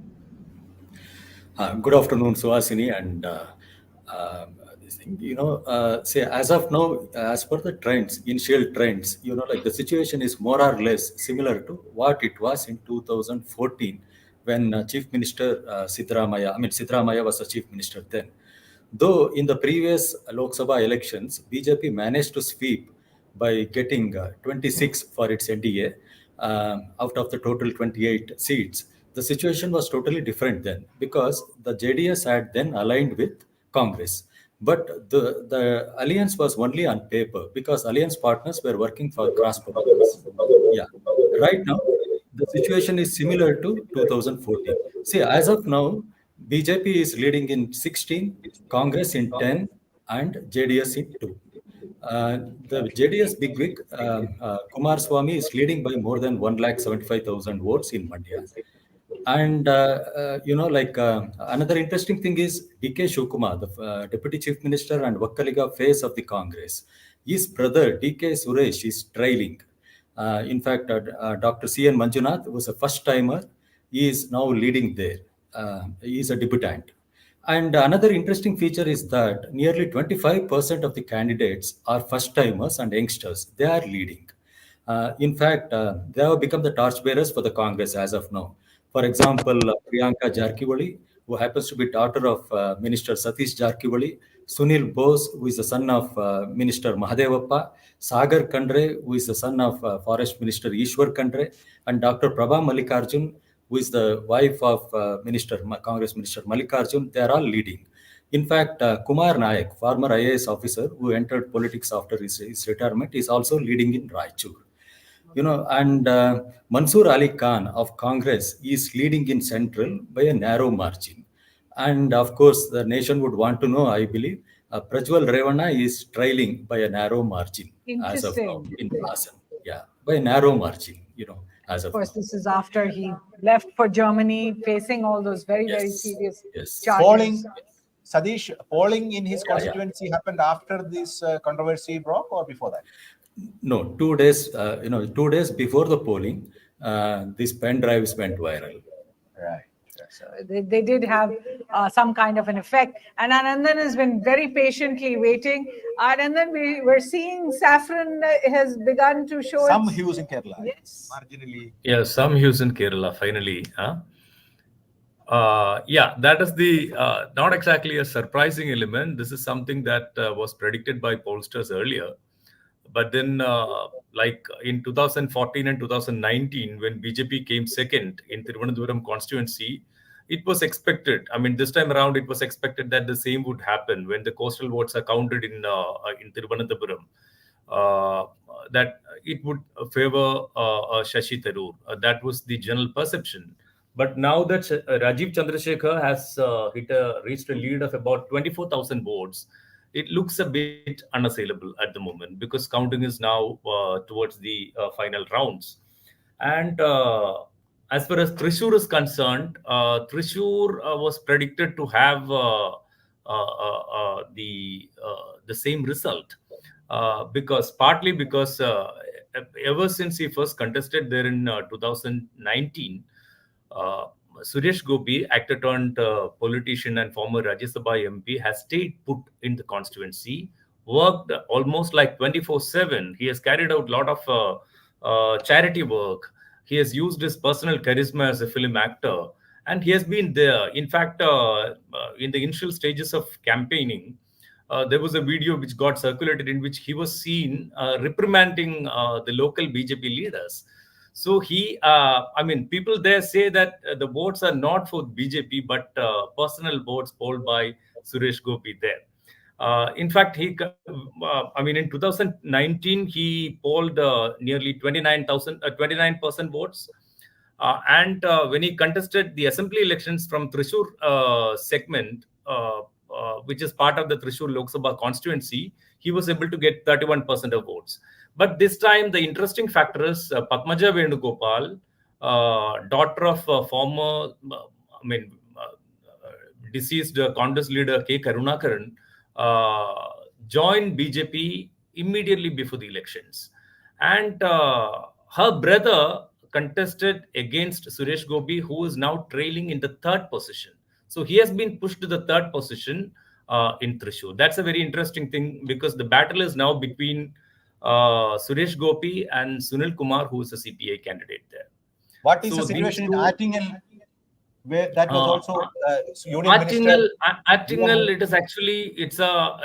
Good afternoon, Suhasini, and this thing, say as of now, as per the trends, initial trends, the situation is more or less similar to what it was in 2014 when Chief Minister Siddaramaiah was the Chief Minister then. Though in the previous Lok Sabha elections, BJP managed to sweep by getting 26 for its NDA out of the total 28 seats. The situation was totally different then, because the JDS had then aligned with Congress. But the alliance was only on paper, because alliance partners were working for cross purposes. Yeah. Right now, the situation is similar to 2014. See, as of now, BJP is leading in 16, Congress in 10, and JDS in 2. The JDS bigwig, Kumar Swamy, is leading by more than 175,000 votes in Mandya. And, another interesting thing is DK Shivakumar, the Deputy Chief Minister and Vakkaliga face of the Congress. His brother, DK Suresh, is trailing. In fact, Dr. C.N. Manjunath was a first timer. He is now leading there. He is a debutant. And another interesting feature is that nearly 25% of the candidates are first timers and youngsters. They are leading. In fact, they have become the torchbearers for the Congress as of now. For example, Priyanka Jarkiwali, who happens to be daughter of Minister Satish Jarkiwali, Sunil Bose, who is the son of Minister Mahadevappa, Sagar Kandre, who is the son of Forest Minister Ishwar Kandre, and Dr. Prabha Mallikarjun, who is the wife of Congress Minister Mallikarjun. They are all leading. In fact, Kumar Nayak, former IAS officer who entered politics after his retirement, is also leading in Raichur. And Mansoor Ali Khan of Congress is leading in Central by a narrow margin. And of course, the nation would want to know, I believe, Prajwal Revana is trailing by a narrow margin as of now Interesting. in Hasan. Yeah, by a narrow margin, as Of of course, now. this is after he left for Germany, facing all those very, very Yes, serious yes. charges. Polling, Sadish, polling in his Yeah, yeah. constituency happened after this controversy broke or before that? No, 2 days, 2 days before the polling, these pen drives went viral. Right. So they did have some kind of an effect. And Anandan has been very patiently waiting. Anandan, we're seeing saffron has begun to show Some its... hues in Kerala. Yes. Marginally. Yeah, some hues in Kerala, finally. Yeah, that is the not exactly a surprising element. This is something that was predicted by pollsters earlier. But then, like in 2014 and 2019, when BJP came second in Thiruvananthapuram constituency, it was expected. I mean, this time around, it was expected that the same would happen when the coastal votes are counted in Thiruvananthapuram. That it would favor Shashi Tharoor. That was the general perception. But now that Rajiv Chandrasekhar has reached a lead of about 24,000 votes, it looks a bit unassailable at the moment because counting is now towards the final rounds. And as far as Thrissur is concerned, Thrissur was predicted to have the same result partly because ever since he first contested there in 2019. Suresh Gopi, actor turned politician and former Rajya Sabha MP, has stayed put in the constituency, worked almost like 24/7. He has carried out a lot of charity work. He has used his personal charisma as a film actor, and he has been there. In fact, in the initial stages of campaigning, there was a video which got circulated in which he was seen reprimanding the local BJP leaders. So people there say that the votes are not for BJP, but personal votes polled by Suresh Gopi there. In fact, in 2019, he polled nearly 29% votes. And when he contested the assembly elections from Thrissur segment, which is part of the Thrissur Lok Sabha constituency, he was able to get 31% of votes. But this time, the interesting factor is Padmaja Venugopal, daughter of former, deceased Congress leader K. Karunakaran, joined BJP immediately before the elections. And her brother contested against Suresh Gopi, who is now trailing in the third position. So he has been pushed to the third position in Thrissur. That's a very interesting thing because the battle is now between Suresh Gopi and Sunil Kumar, who is a CPI candidate there. What is the situation in Attingal, where that was also Union Minister? Attingal, it is actually it's a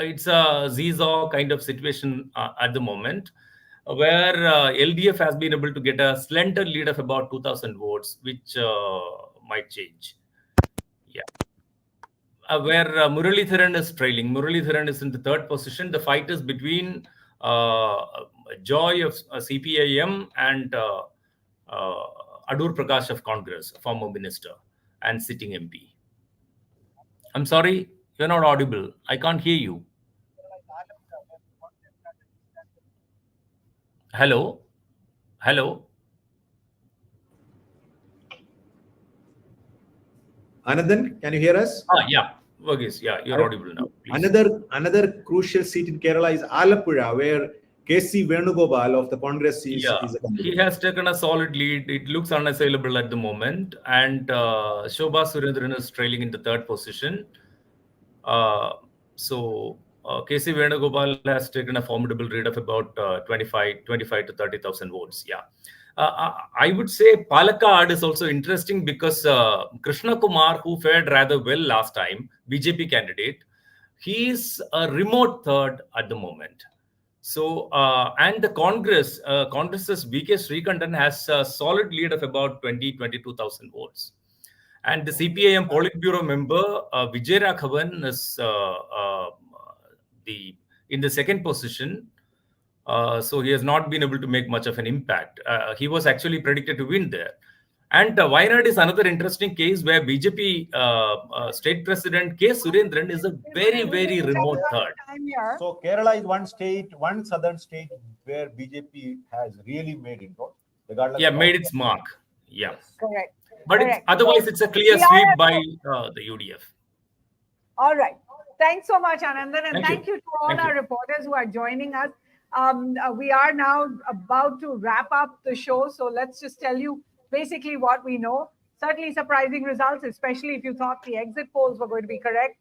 Zizaw kind of situation at the moment, where LDF has been able to get a slender lead of about 2,000 votes, which might change. Yeah. Where Muralidharan is trailing. Muralidharan is in the third position. The fight is between Joy of CPIM and Adur Prakash of Congress, former minister and sitting MP. I'm sorry, you're not audible. I can't hear you. Hello? Hello? Anandan, can you hear us? Yeah. Varghese, yeah, you're audible now. Please. Another crucial seat in Kerala is Alappuzha, where KC Venugopal of the Congress Yeah, is a he candidate. has taken a solid lead. It looks unassailable at the moment. And Shobha Surendran is trailing in the third position. KC Venugopal has taken a formidable lead of about 25 to 30,000 votes. Yeah. I would say Palakkad is also interesting because Krishna Kumar, who fared rather well last time, BJP candidate, he is a remote third at the moment. So, and the Congress's VK Srikandan has a solid lead of about 22,000 votes. And the CPIM Politburo member, Vijay Raghavan, is in the second position. So he has not been able to make much of an impact. He was actually predicted to win there. And Wayanad is another interesting case where BJP state president K. Surendran is a very, very remote third. So Kerala is one state, one southern state where BJP has really made inroads, regardless. Yeah, made its mark. Yeah. Yes. Correct. But Correct. otherwise, it's a clear We are sweep at by the- the UDF. All right. Thanks so much, Anandan. And Thank you. thank you to all Thank our you. reporters who are joining us. We are now about to wrap up the show. So let's just tell you basically what we know. Certainly surprising results, especially if you thought the exit polls were going to be correct.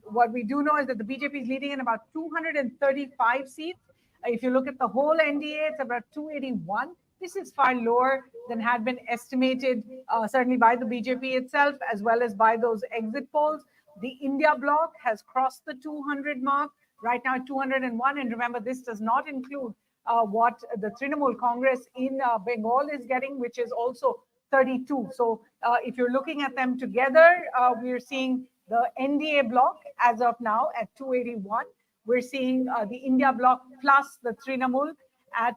What we do know is that the BJP is leading in about 235 seats. If you look at the whole NDA, it's about 281. This is far lower than had been estimated, certainly by the BJP itself, as well as by those exit polls. The India bloc has crossed the 200 mark, right now 201. And remember, this does not include what the Trinamool Congress in Bengal is getting, which is also 32. So if you're looking at them together, we're seeing the NDA bloc as of now at 281. We're seeing the India bloc plus the Trinamool at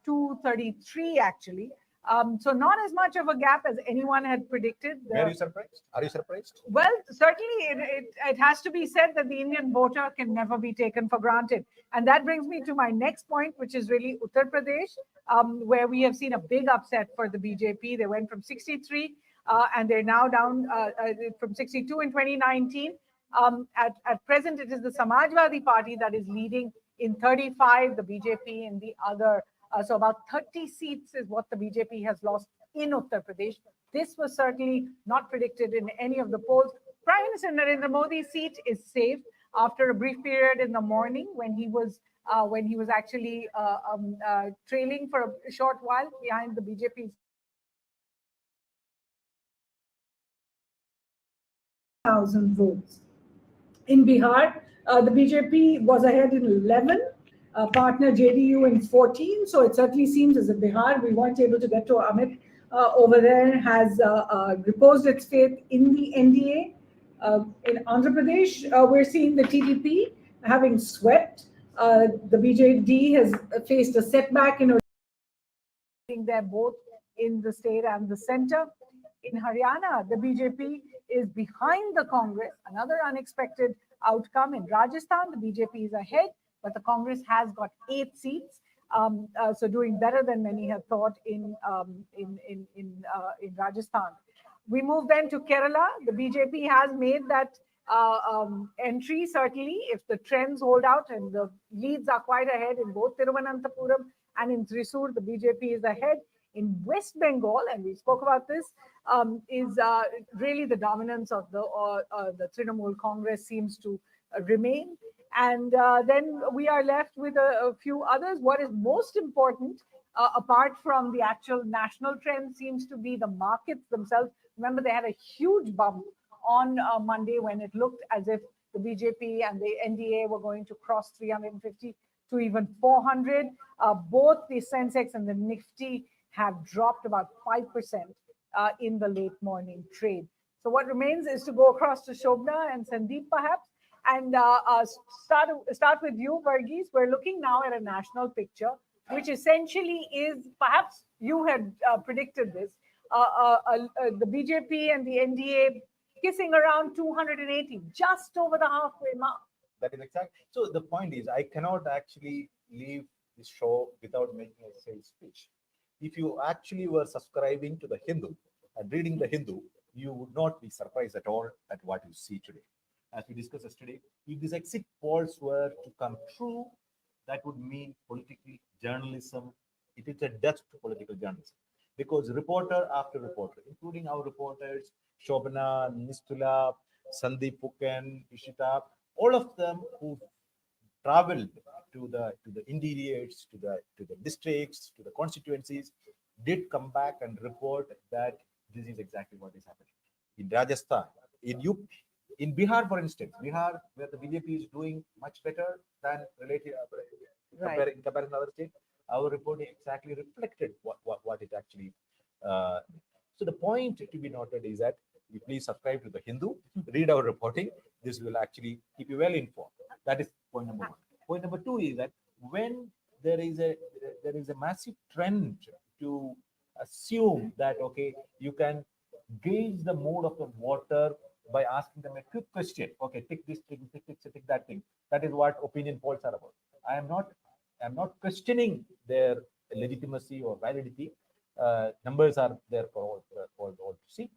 233, actually. So not as much of a gap as anyone had predicted. Are you surprised? Are you surprised? Well, certainly it has to be said that the Indian voter can never be taken for granted. And that brings me to my next point, which is really Uttar Pradesh, where we have seen a big upset for the BJP. They went from 63 and they're now down from 62 in 2019. At present, it is the Samajwadi Party that is leading in 35, the BJP in the other. So about 30 seats is what the BJP has lost in Uttar Pradesh. This was certainly not predicted in any of the polls. Prime Minister Narendra Modi's seat is safe after a brief period in the morning when he was actually trailing for a short while behind the BJP's 1,000 votes. In Bihar, the BJP was ahead in 11. Partner JDU in 14. So it certainly seems as if Bihar, we weren't able to get to Amit over there, has reposed its faith in the NDA. In Andhra Pradesh, we're seeing the TDP having swept. The BJD has faced a setback in there both in the state and the center. In Haryana, the BJP is behind the Congress. Another unexpected outcome. In Rajasthan, the BJP is ahead, but the Congress has got 8 seats, so doing better than many had thought in Rajasthan. We move then to Kerala. The BJP has made that entry, certainly, if the trends hold out and the leads are quite ahead in both Thiruvananthapuram and in Thrissur, the BJP is ahead. In West Bengal, and we spoke about this, is really the dominance of the Trinamool Congress seems to remain. And then we are left with a few others. What is most important, apart from the actual national trend, seems to be the markets themselves. Remember, they had a huge bump on Monday when it looked as if the BJP and the NDA were going to cross 350 to even 400. Both the Sensex and the Nifty have dropped about 5% in the late morning trade. So what remains is to go across to Shobhana and Sandeep, perhaps, and start with you, Varghese. We're looking now at a national picture, which essentially is, perhaps you had predicted this, the BJP and the NDA kissing around 280, just over the halfway mark. That is exact. So the point is, I cannot actually leave this show without making a sales pitch. If you actually were subscribing to the Hindu and reading the Hindu, you would not be surprised at all at what you see today. As we discussed yesterday, if these exit polls were to come true, that would mean political journalism. It is a death to political journalism because reporter after reporter, including our reporters, Shobana, Nistula, Sandeep Phukan, Ishita, all of them who traveled to the interiors, to the districts, to the constituencies, did come back and report that this is exactly what is happening. In Rajasthan, in UP, in Bihar, for instance, Bihar, where the BJP is doing much better than related in comparison to other states, our reporting exactly reflected what it actually. Uh, so the point to be noted is that you please subscribe to the Hindu, read our reporting. This will actually keep you well informed. That is point number one. Point number two is that when there is a massive trend to assume that okay, you can gauge the mood of the voter by asking them a quick question. Okay, tick this, tick that thing. That is what opinion polls are about. I'm not questioning their legitimacy or validity. Numbers are there for all to see.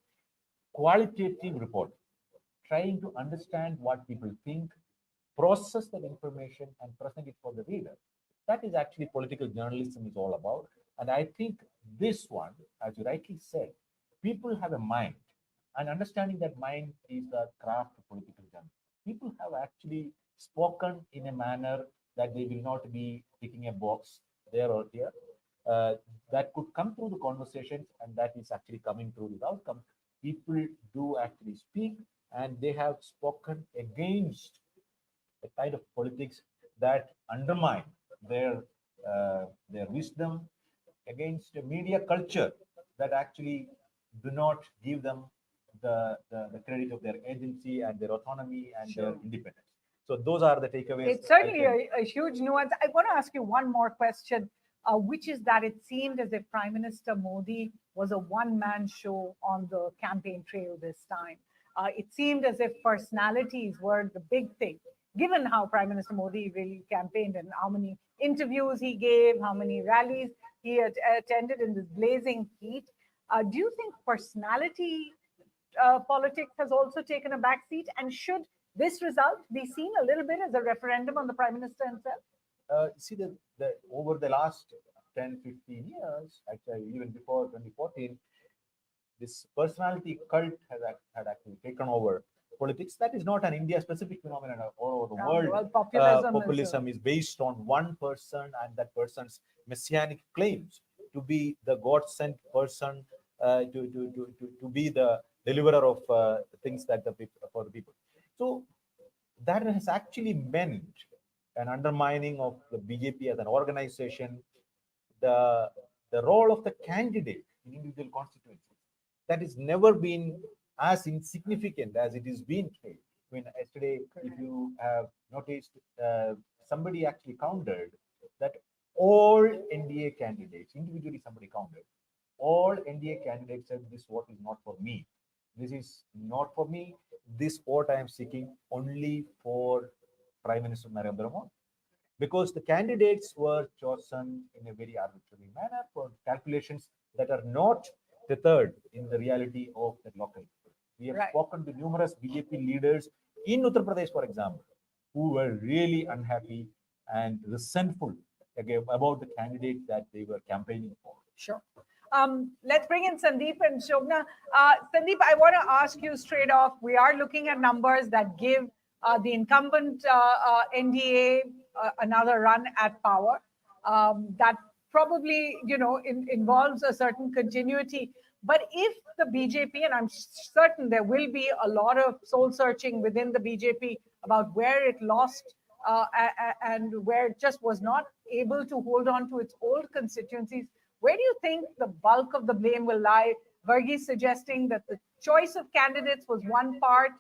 Qualitative report, trying to understand what people think, process that information, and present it for the reader. That is actually political journalism is all about. And I think this one, as you rightly said, people have a mind, and understanding that mind is the craft of political journalism. People have actually spoken in a manner that they will not be ticking a box there or here. Uh, that could come through the conversations, and that is actually coming through the outcome. People do actually speak, and they have spoken against a kind of politics that undermine their their wisdom, against a media culture that actually do not give them the credit of their agency and their autonomy and their independence. So those are the takeaways. It's certainly a huge nuance. I want to ask you one more question, which is that it seemed as if Prime Minister Modi was a one-man show on the campaign trail this time. It seemed as if personalities were the big thing, given how Prime Minister Modi really campaigned and how many interviews he gave, how many rallies he attended in this blazing heat. Do you think personality politics has also taken a backseat? And should this result be seen a little bit as a referendum on the Prime Minister himself? See, over the last 10, 15 years, actually, even before 2014, this personality cult had actually taken over politics. That is not an India-specific phenomenon all over the world. Populism is based on one person and that person's messianic claims to be the God-sent person, to be the deliverer of things that for the people. So that has actually meant an undermining of the BJP as an organization, the role of the candidate in individual constituencies. That has never been as insignificant as it is being today. I mean, yesterday, if you have noticed, somebody actually counted that all NDA candidates, individually somebody counted, all NDA candidates said this vote is not for me. This is not for me. This vote I am seeking only for Prime Minister Narendra Modi. Because the candidates were chosen in a very arbitrary manner for calculations that are not tethered in the reality of the local people. We have spoken to numerous BJP leaders in Uttar Pradesh, for example, who were really unhappy and resentful about the candidate that they were campaigning for. Sure. Let's bring in Sandeep and Shobhana. Sandeep, I want to ask you straight off. We are looking at numbers that give the incumbent NDA another run at power. That probably, involves a certain continuity. But if the BJP, and I'm certain there will be a lot of soul searching within the BJP about where it lost and where it just was not able to hold on to its old constituencies, where do you think the bulk of the blame will lie? Varghese suggesting that the choice of candidates was one part,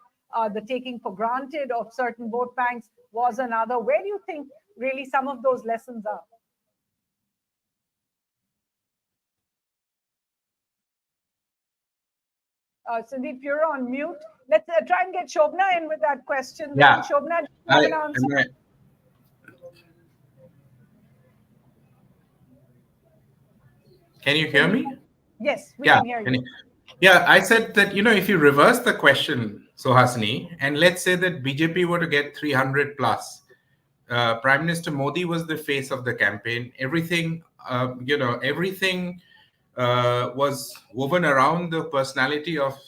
the taking for granted of certain vote banks was another. Where do you think really some of those lessons are? Sandeep, you're on mute. Let's try and get Shobhana in with that question. Yeah. Shobhana, do you have an answer? Can you hear me? Yes, we can hear you. Yeah, I said that, if you reverse the question, Suhasini, and let's say that BJP were to get 300 plus, Prime Minister Modi was the face of the campaign. Everything, everything was woven around the personality of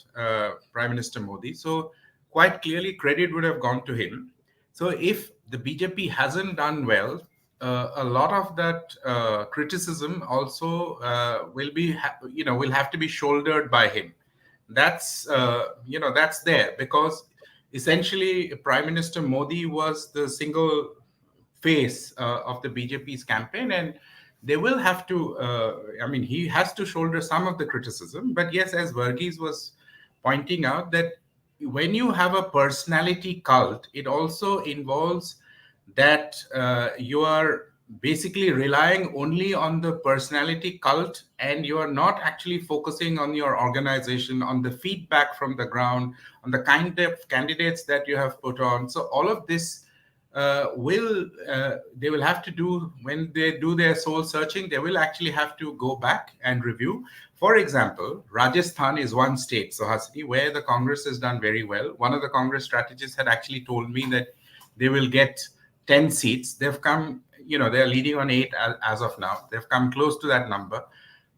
Prime Minister Modi. So quite clearly, credit would have gone to him. So if the BJP hasn't done well, a lot of that criticism also will have to be shouldered by him. That's that's there because essentially Prime Minister Modi was the single face of the BJP's campaign, and they will have to. He has to shoulder some of the criticism. But yes, as Varghese was pointing out, that when you have a personality cult, it also involves that you are basically relying only on the personality cult, and you are not actually focusing on your organization, on the feedback from the ground, on the kind of candidates that you have put on. So all of this they will have to do when they do their soul searching. They will actually have to go back and review. For example, Rajasthan is one state, Suhasini, where the Congress has done very well. One of the Congress strategists had actually told me that they will get 10 seats. They've come, they're leading on 8 as of now. They've come close to that number.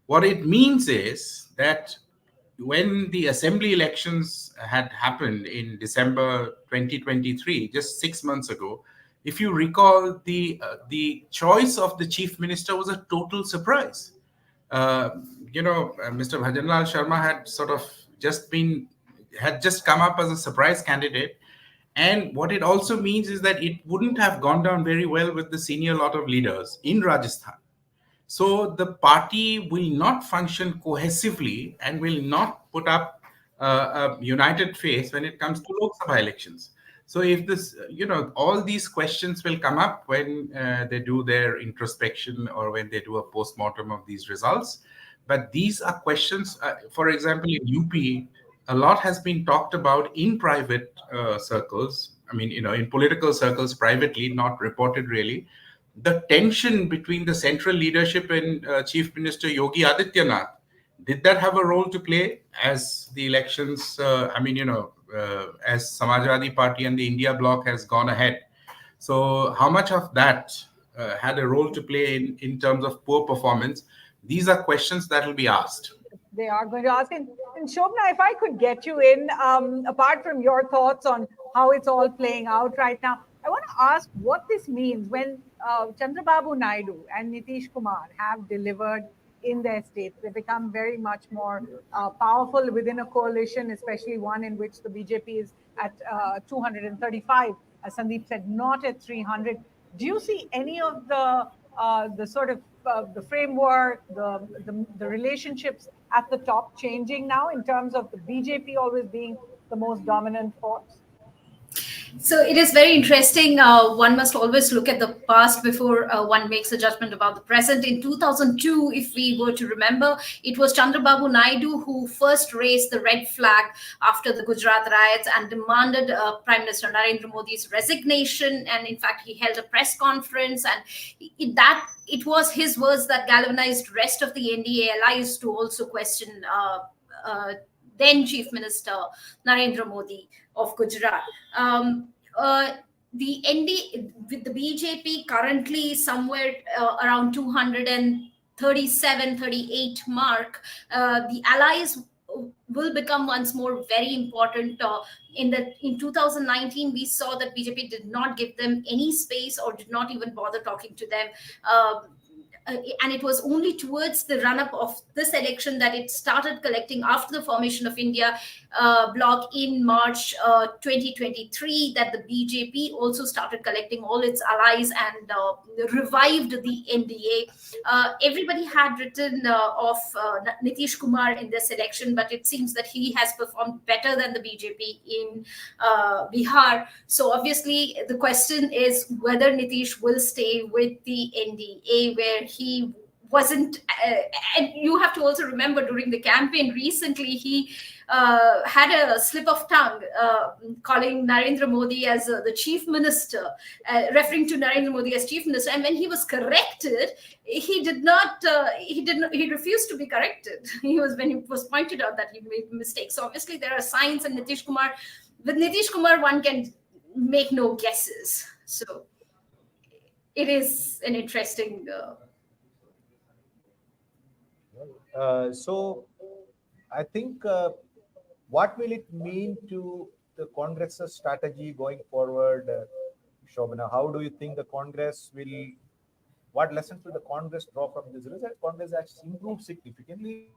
What it means is that when the assembly elections had happened in December 2023, just 6 months ago, if you recall, the choice of the chief minister was a total surprise. Mr. Bhajanlal Sharma had just come up as a surprise candidate. And what it also means is that it wouldn't have gone down very well with the senior lot of leaders in Rajasthan. So the party will not function cohesively and will not put up a united face when it comes to Lok Sabha elections. So if this, all these questions will come up when they do their introspection or when they do a post-mortem of these results. But these are questions, for example, in UP, a lot has been talked about in private circles. In political circles privately, not reported really. The tension between the central leadership and Chief Minister Yogi Adityanath, did that have a role to play as the elections, as Samajwadi Party and the India bloc has gone ahead? So how much of that had a role to play in terms of poor performance? These are questions that will be asked. They are going to ask. And Sobhana, if I could get you in, apart from your thoughts on how it's all playing out right now, I want to ask what this means when Chandrababu Naidu and Nitish Kumar have delivered in their states. They become very much more powerful within a coalition, especially one in which the BJP is at 235, as Sandeep said, not at 300. Do you see any of the sort of the framework, the relationships at the top changing now in terms of the BJP always being the most dominant force? So it is very interesting. One must always look at the past before one makes a judgment about the present. In 2002, if we were to remember, it was Chandrababu Naidu who first raised the red flag after the Gujarat riots and demanded Prime Minister Narendra Modi's resignation. And in fact, he held a press conference, and it was his words that galvanized rest of the NDA allies to also question then Chief Minister Narendra Modi of Gujarat. The ND with the BJP currently somewhere around 237, 38 mark, the allies will become once more very important. In 2019, we saw that BJP did not give them any space or did not even bother talking to them. And it was only towards the run-up of this election that it started collecting after the formation of India bloc in March 2023, that the BJP also started collecting all its allies and revived the NDA. Everybody had written of Nitish Kumar in this election, but it seems that he has performed better than the BJP in Bihar. So obviously the question is whether Nitish will stay with the NDA, where he wasn't, and you have to also remember during the campaign recently, he had a slip of tongue calling Narendra Modi as the chief minister, referring to Narendra Modi as chief minister. And when he was corrected, he refused to be corrected. When he was pointed out that he made mistakes. So obviously there are signs, and with Nitish Kumar, one can make no guesses. So. it is an interesting. So I think what will it mean to the Congress's strategy going forward, Shobana? How do you think the Congress will? What lessons will the Congress draw from this result? Congress has improved significantly.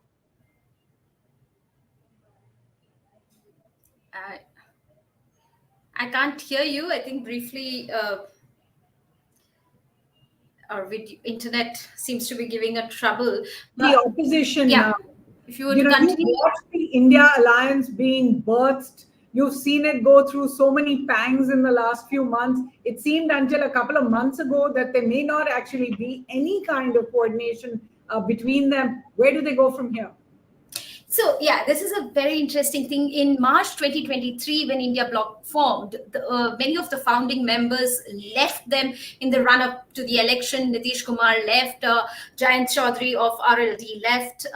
I can't hear you. I think briefly. Our video internet seems to be giving a trouble. The opposition. Yeah, if you would You continue. watch the India alliance being birthed. You've seen it go through so many pangs in the last few months. It seemed until a couple of months ago that there may not actually be any kind of coordination between them. Where do they go from here? So yeah, this is a very interesting thing. In March 2023, when India Bloc formed, many of the founding members left them in the run-up to the election. Nitish Kumar left, Jayant Chaudhary of RLD left.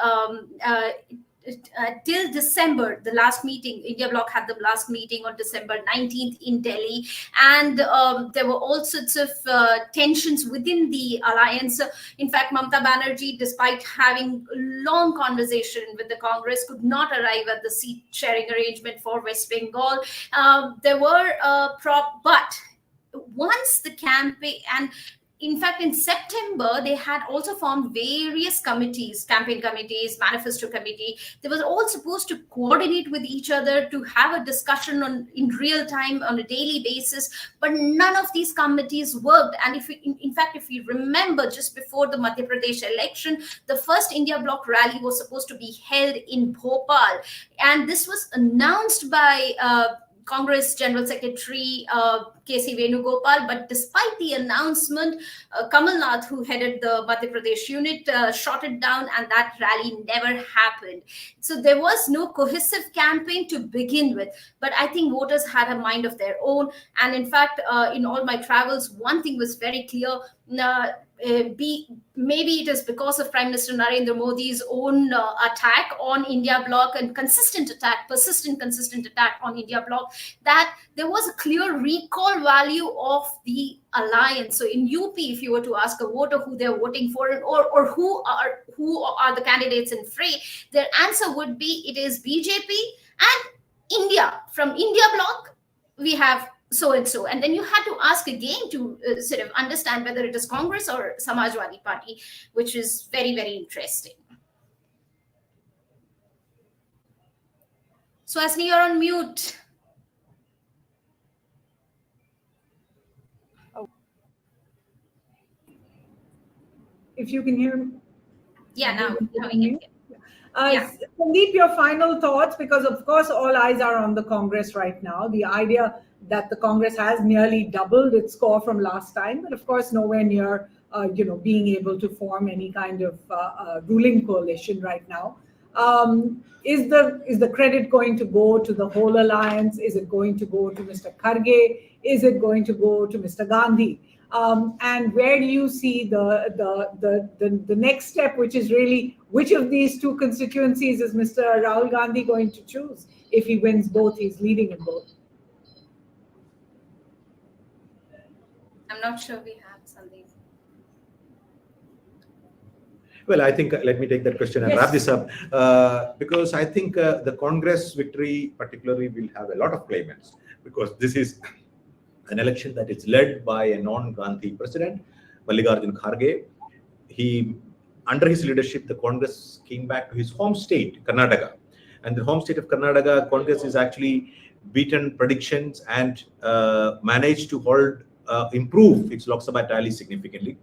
Till December, the last meeting, India Bloc had the last meeting on December 19th in Delhi. And there were all sorts of tensions within the alliance. In fact, Mamata Banerjee, despite having long conversation with the Congress, could not arrive at the seat sharing arrangement for West Bengal. There were but once the campaign, and in fact, in September, they had also formed various committees, campaign committees, manifesto committee. They were all supposed to coordinate with each other to have a discussion in real time on a daily basis. But none of these committees worked. And if in fact, if you remember, just before the Madhya Pradesh election, the first India Bloc rally was supposed to be held in Bhopal. And this was announced by Congress General Secretary K.C. Venugopal, but despite the announcement, Kamal Nath, who headed the Madhya Pradesh unit, shot it down, and that rally never happened. So there was no cohesive campaign to begin with. But I think voters had a mind of their own. And in fact, in all my travels, one thing was very clear. Maybe it is because of Prime Minister Narendra Modi's own attack on India Bloc and persistent consistent attack on India Bloc, that there was a clear recall value of the alliance. So in UP, if you were to ask a voter who they're voting for, or who are the candidates in fray, their answer would be it is BJP and India. From India Bloc, we have so and so, and then you had to ask again to sort of understand whether it is Congress or Samajwadi Party, which is very, very interesting. So Asni, you're on mute. If you can hear me. Yeah, now we can hear. Sandeep, your final thoughts, because of course all eyes are on the Congress right now. The idea that the Congress has nearly doubled its score from last time, but of course nowhere near being able to form any kind of ruling coalition right now. Is the credit going to go to the whole alliance? Is it going to go to Mr. Kharge? Is it going to go to Mr. Gandhi? And where do you see the next step, which is really which of these two constituencies is Mr. Rahul Gandhi going to choose? If he wins both, he's leading in both. I'm not sure we have Sandeep. Well, I think let me take that question and wrap this up, because I think the Congress victory particularly will have a lot of claimants, because this is an election that is led by a non-Gandhi president, Mallikarjun Kharge. Under his leadership, the Congress came back to his home state, Karnataka. And the home state of Karnataka, Congress is actually beaten predictions and managed to improve its Lok Sabha tally significantly.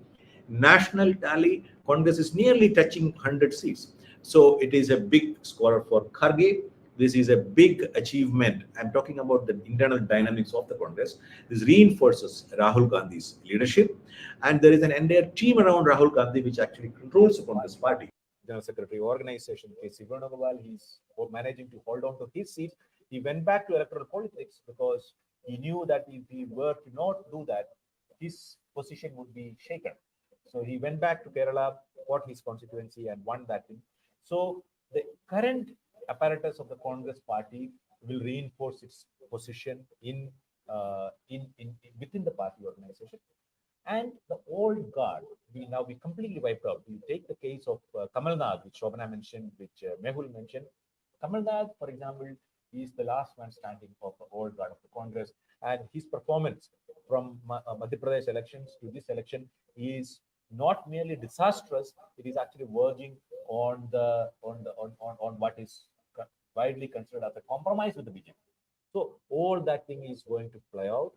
National tally, Congress is nearly touching 100 seats. So it is a big score for Kharge. This is a big achievement. I'm talking about the internal dynamics of the Congress. This reinforces Rahul Gandhi's leadership. And there is an entire team around Rahul Gandhi which actually controls the Congress party. General Secretary Organization, K.C. Venugopal, he's managing to hold on to his seat. He went back to electoral politics because he knew that if he were to not do that, his position would be shaken. So he went back to Kerala, fought his constituency and won that thing. So the current apparatus of the Congress party will reinforce its position within the party organization. And the old guard, we completely wiped out. You take the case of Kamal Nath, which Sobhana mentioned, which Mehul mentioned. Kamal Nath, for example, is the last man standing of the old guard of the Congress, and his performance from Madhya Pradesh elections to this election is not merely disastrous; it is actually verging on what is widely considered as a compromise with the BJP. So all that thing is going to play out.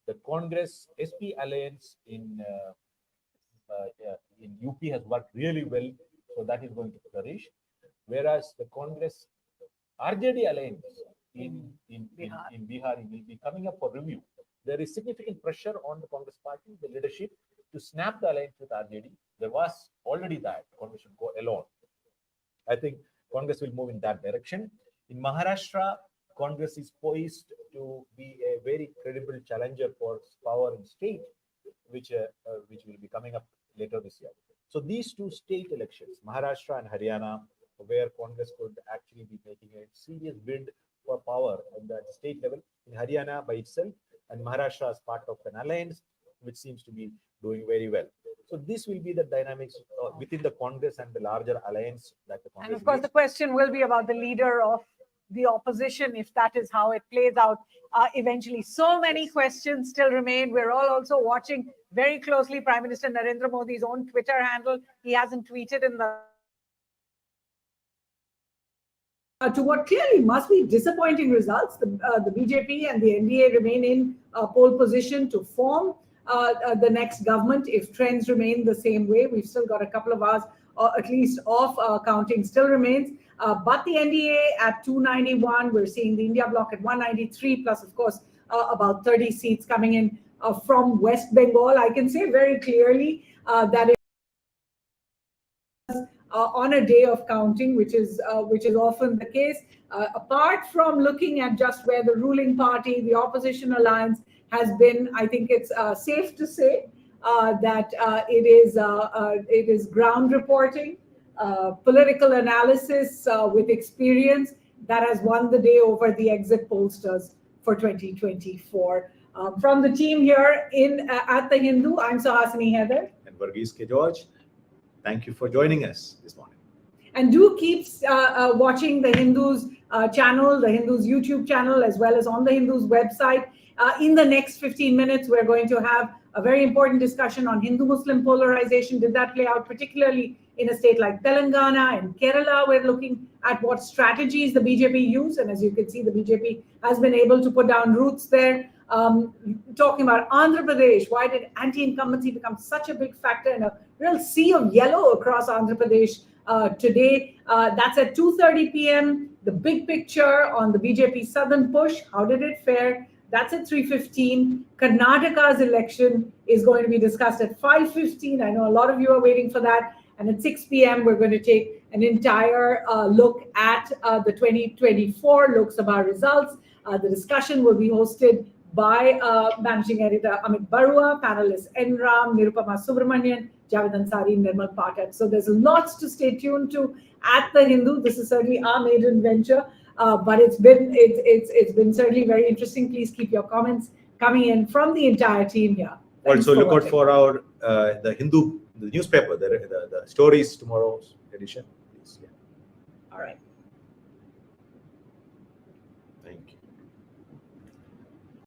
The Congress SP alliance in UP has worked really well, so that is going to flourish. Whereas the Congress RJD alliance in Bihar will be coming up for review. There is significant pressure on the Congress party, the leadership, to snap the alliance with RJD. There was already that Congress should go alone. I think Congress will move in that direction. In Maharashtra, Congress is poised to be a very credible challenger for power in state, which will be coming up later this year. So these two state elections, Maharashtra and Haryana, where Congress could actually be making a serious bid for power at the state level, in Haryana by itself, and Maharashtra as part of an alliance, which seems to be doing very well. So this will be the dynamics within the Congress and the larger alliance that the Congress. And of course, the question will be about the leader of the opposition, if that is how it plays out eventually. So many questions still remain. We're all also watching very closely Prime Minister Narendra Modi's own Twitter handle. He hasn't tweeted in the to what clearly must be disappointing results. The BJP and the NDA remain in pole position to form the next government if trends remain the same way. We've still got a couple of hours, at least, of counting still remains. But the NDA at 291, we're seeing the India bloc at 193, plus, of course, about 30 seats coming in from West Bengal. I can say very clearly that on a day of counting, which is often the case. Apart from looking at just where the ruling party, the opposition alliance has been, I think it's safe to say that it is ground reporting, political analysis with experience that has won the day over the exit pollsters for 2024. From the team here at the Hindu, I'm Suhasini Haidar. And Varghese K. Thank you for joining us this morning. And do keep watching the Hindus channel, the Hindus YouTube channel, as well as on the Hindus website. In the next 15 minutes, we're going to have a very important discussion on Hindu-Muslim polarization. Did that play out particularly in a state like Telangana and Kerala? We're looking at what strategies the BJP use. And as you can see, the BJP has been able to put down roots there. Talking about Andhra Pradesh, why did anti-incumbency become such a big factor in a real sea of yellow across Andhra Pradesh today? That's at 2:30 p.m. The big picture on the BJP Southern push, how did it fare? That's at 3:15. Karnataka's election is going to be discussed at 5:15. I know a lot of you are waiting for that. And at 6 p.m., we're going to take an entire look at the 2024 Lok Sabha results. The discussion will be hosted by Managing Editor Amit Barua, panelists Enram, Nirupama Subramanian, Javed Ansari, Nirmal Pathak. So there's lots to stay tuned to at the Hindu. This is certainly our maiden venture, but it's been certainly very interesting. Please keep your comments coming in from the entire team here. Also, look out for our the Hindu, the newspaper, the stories tomorrow's edition. Please, yeah. All right.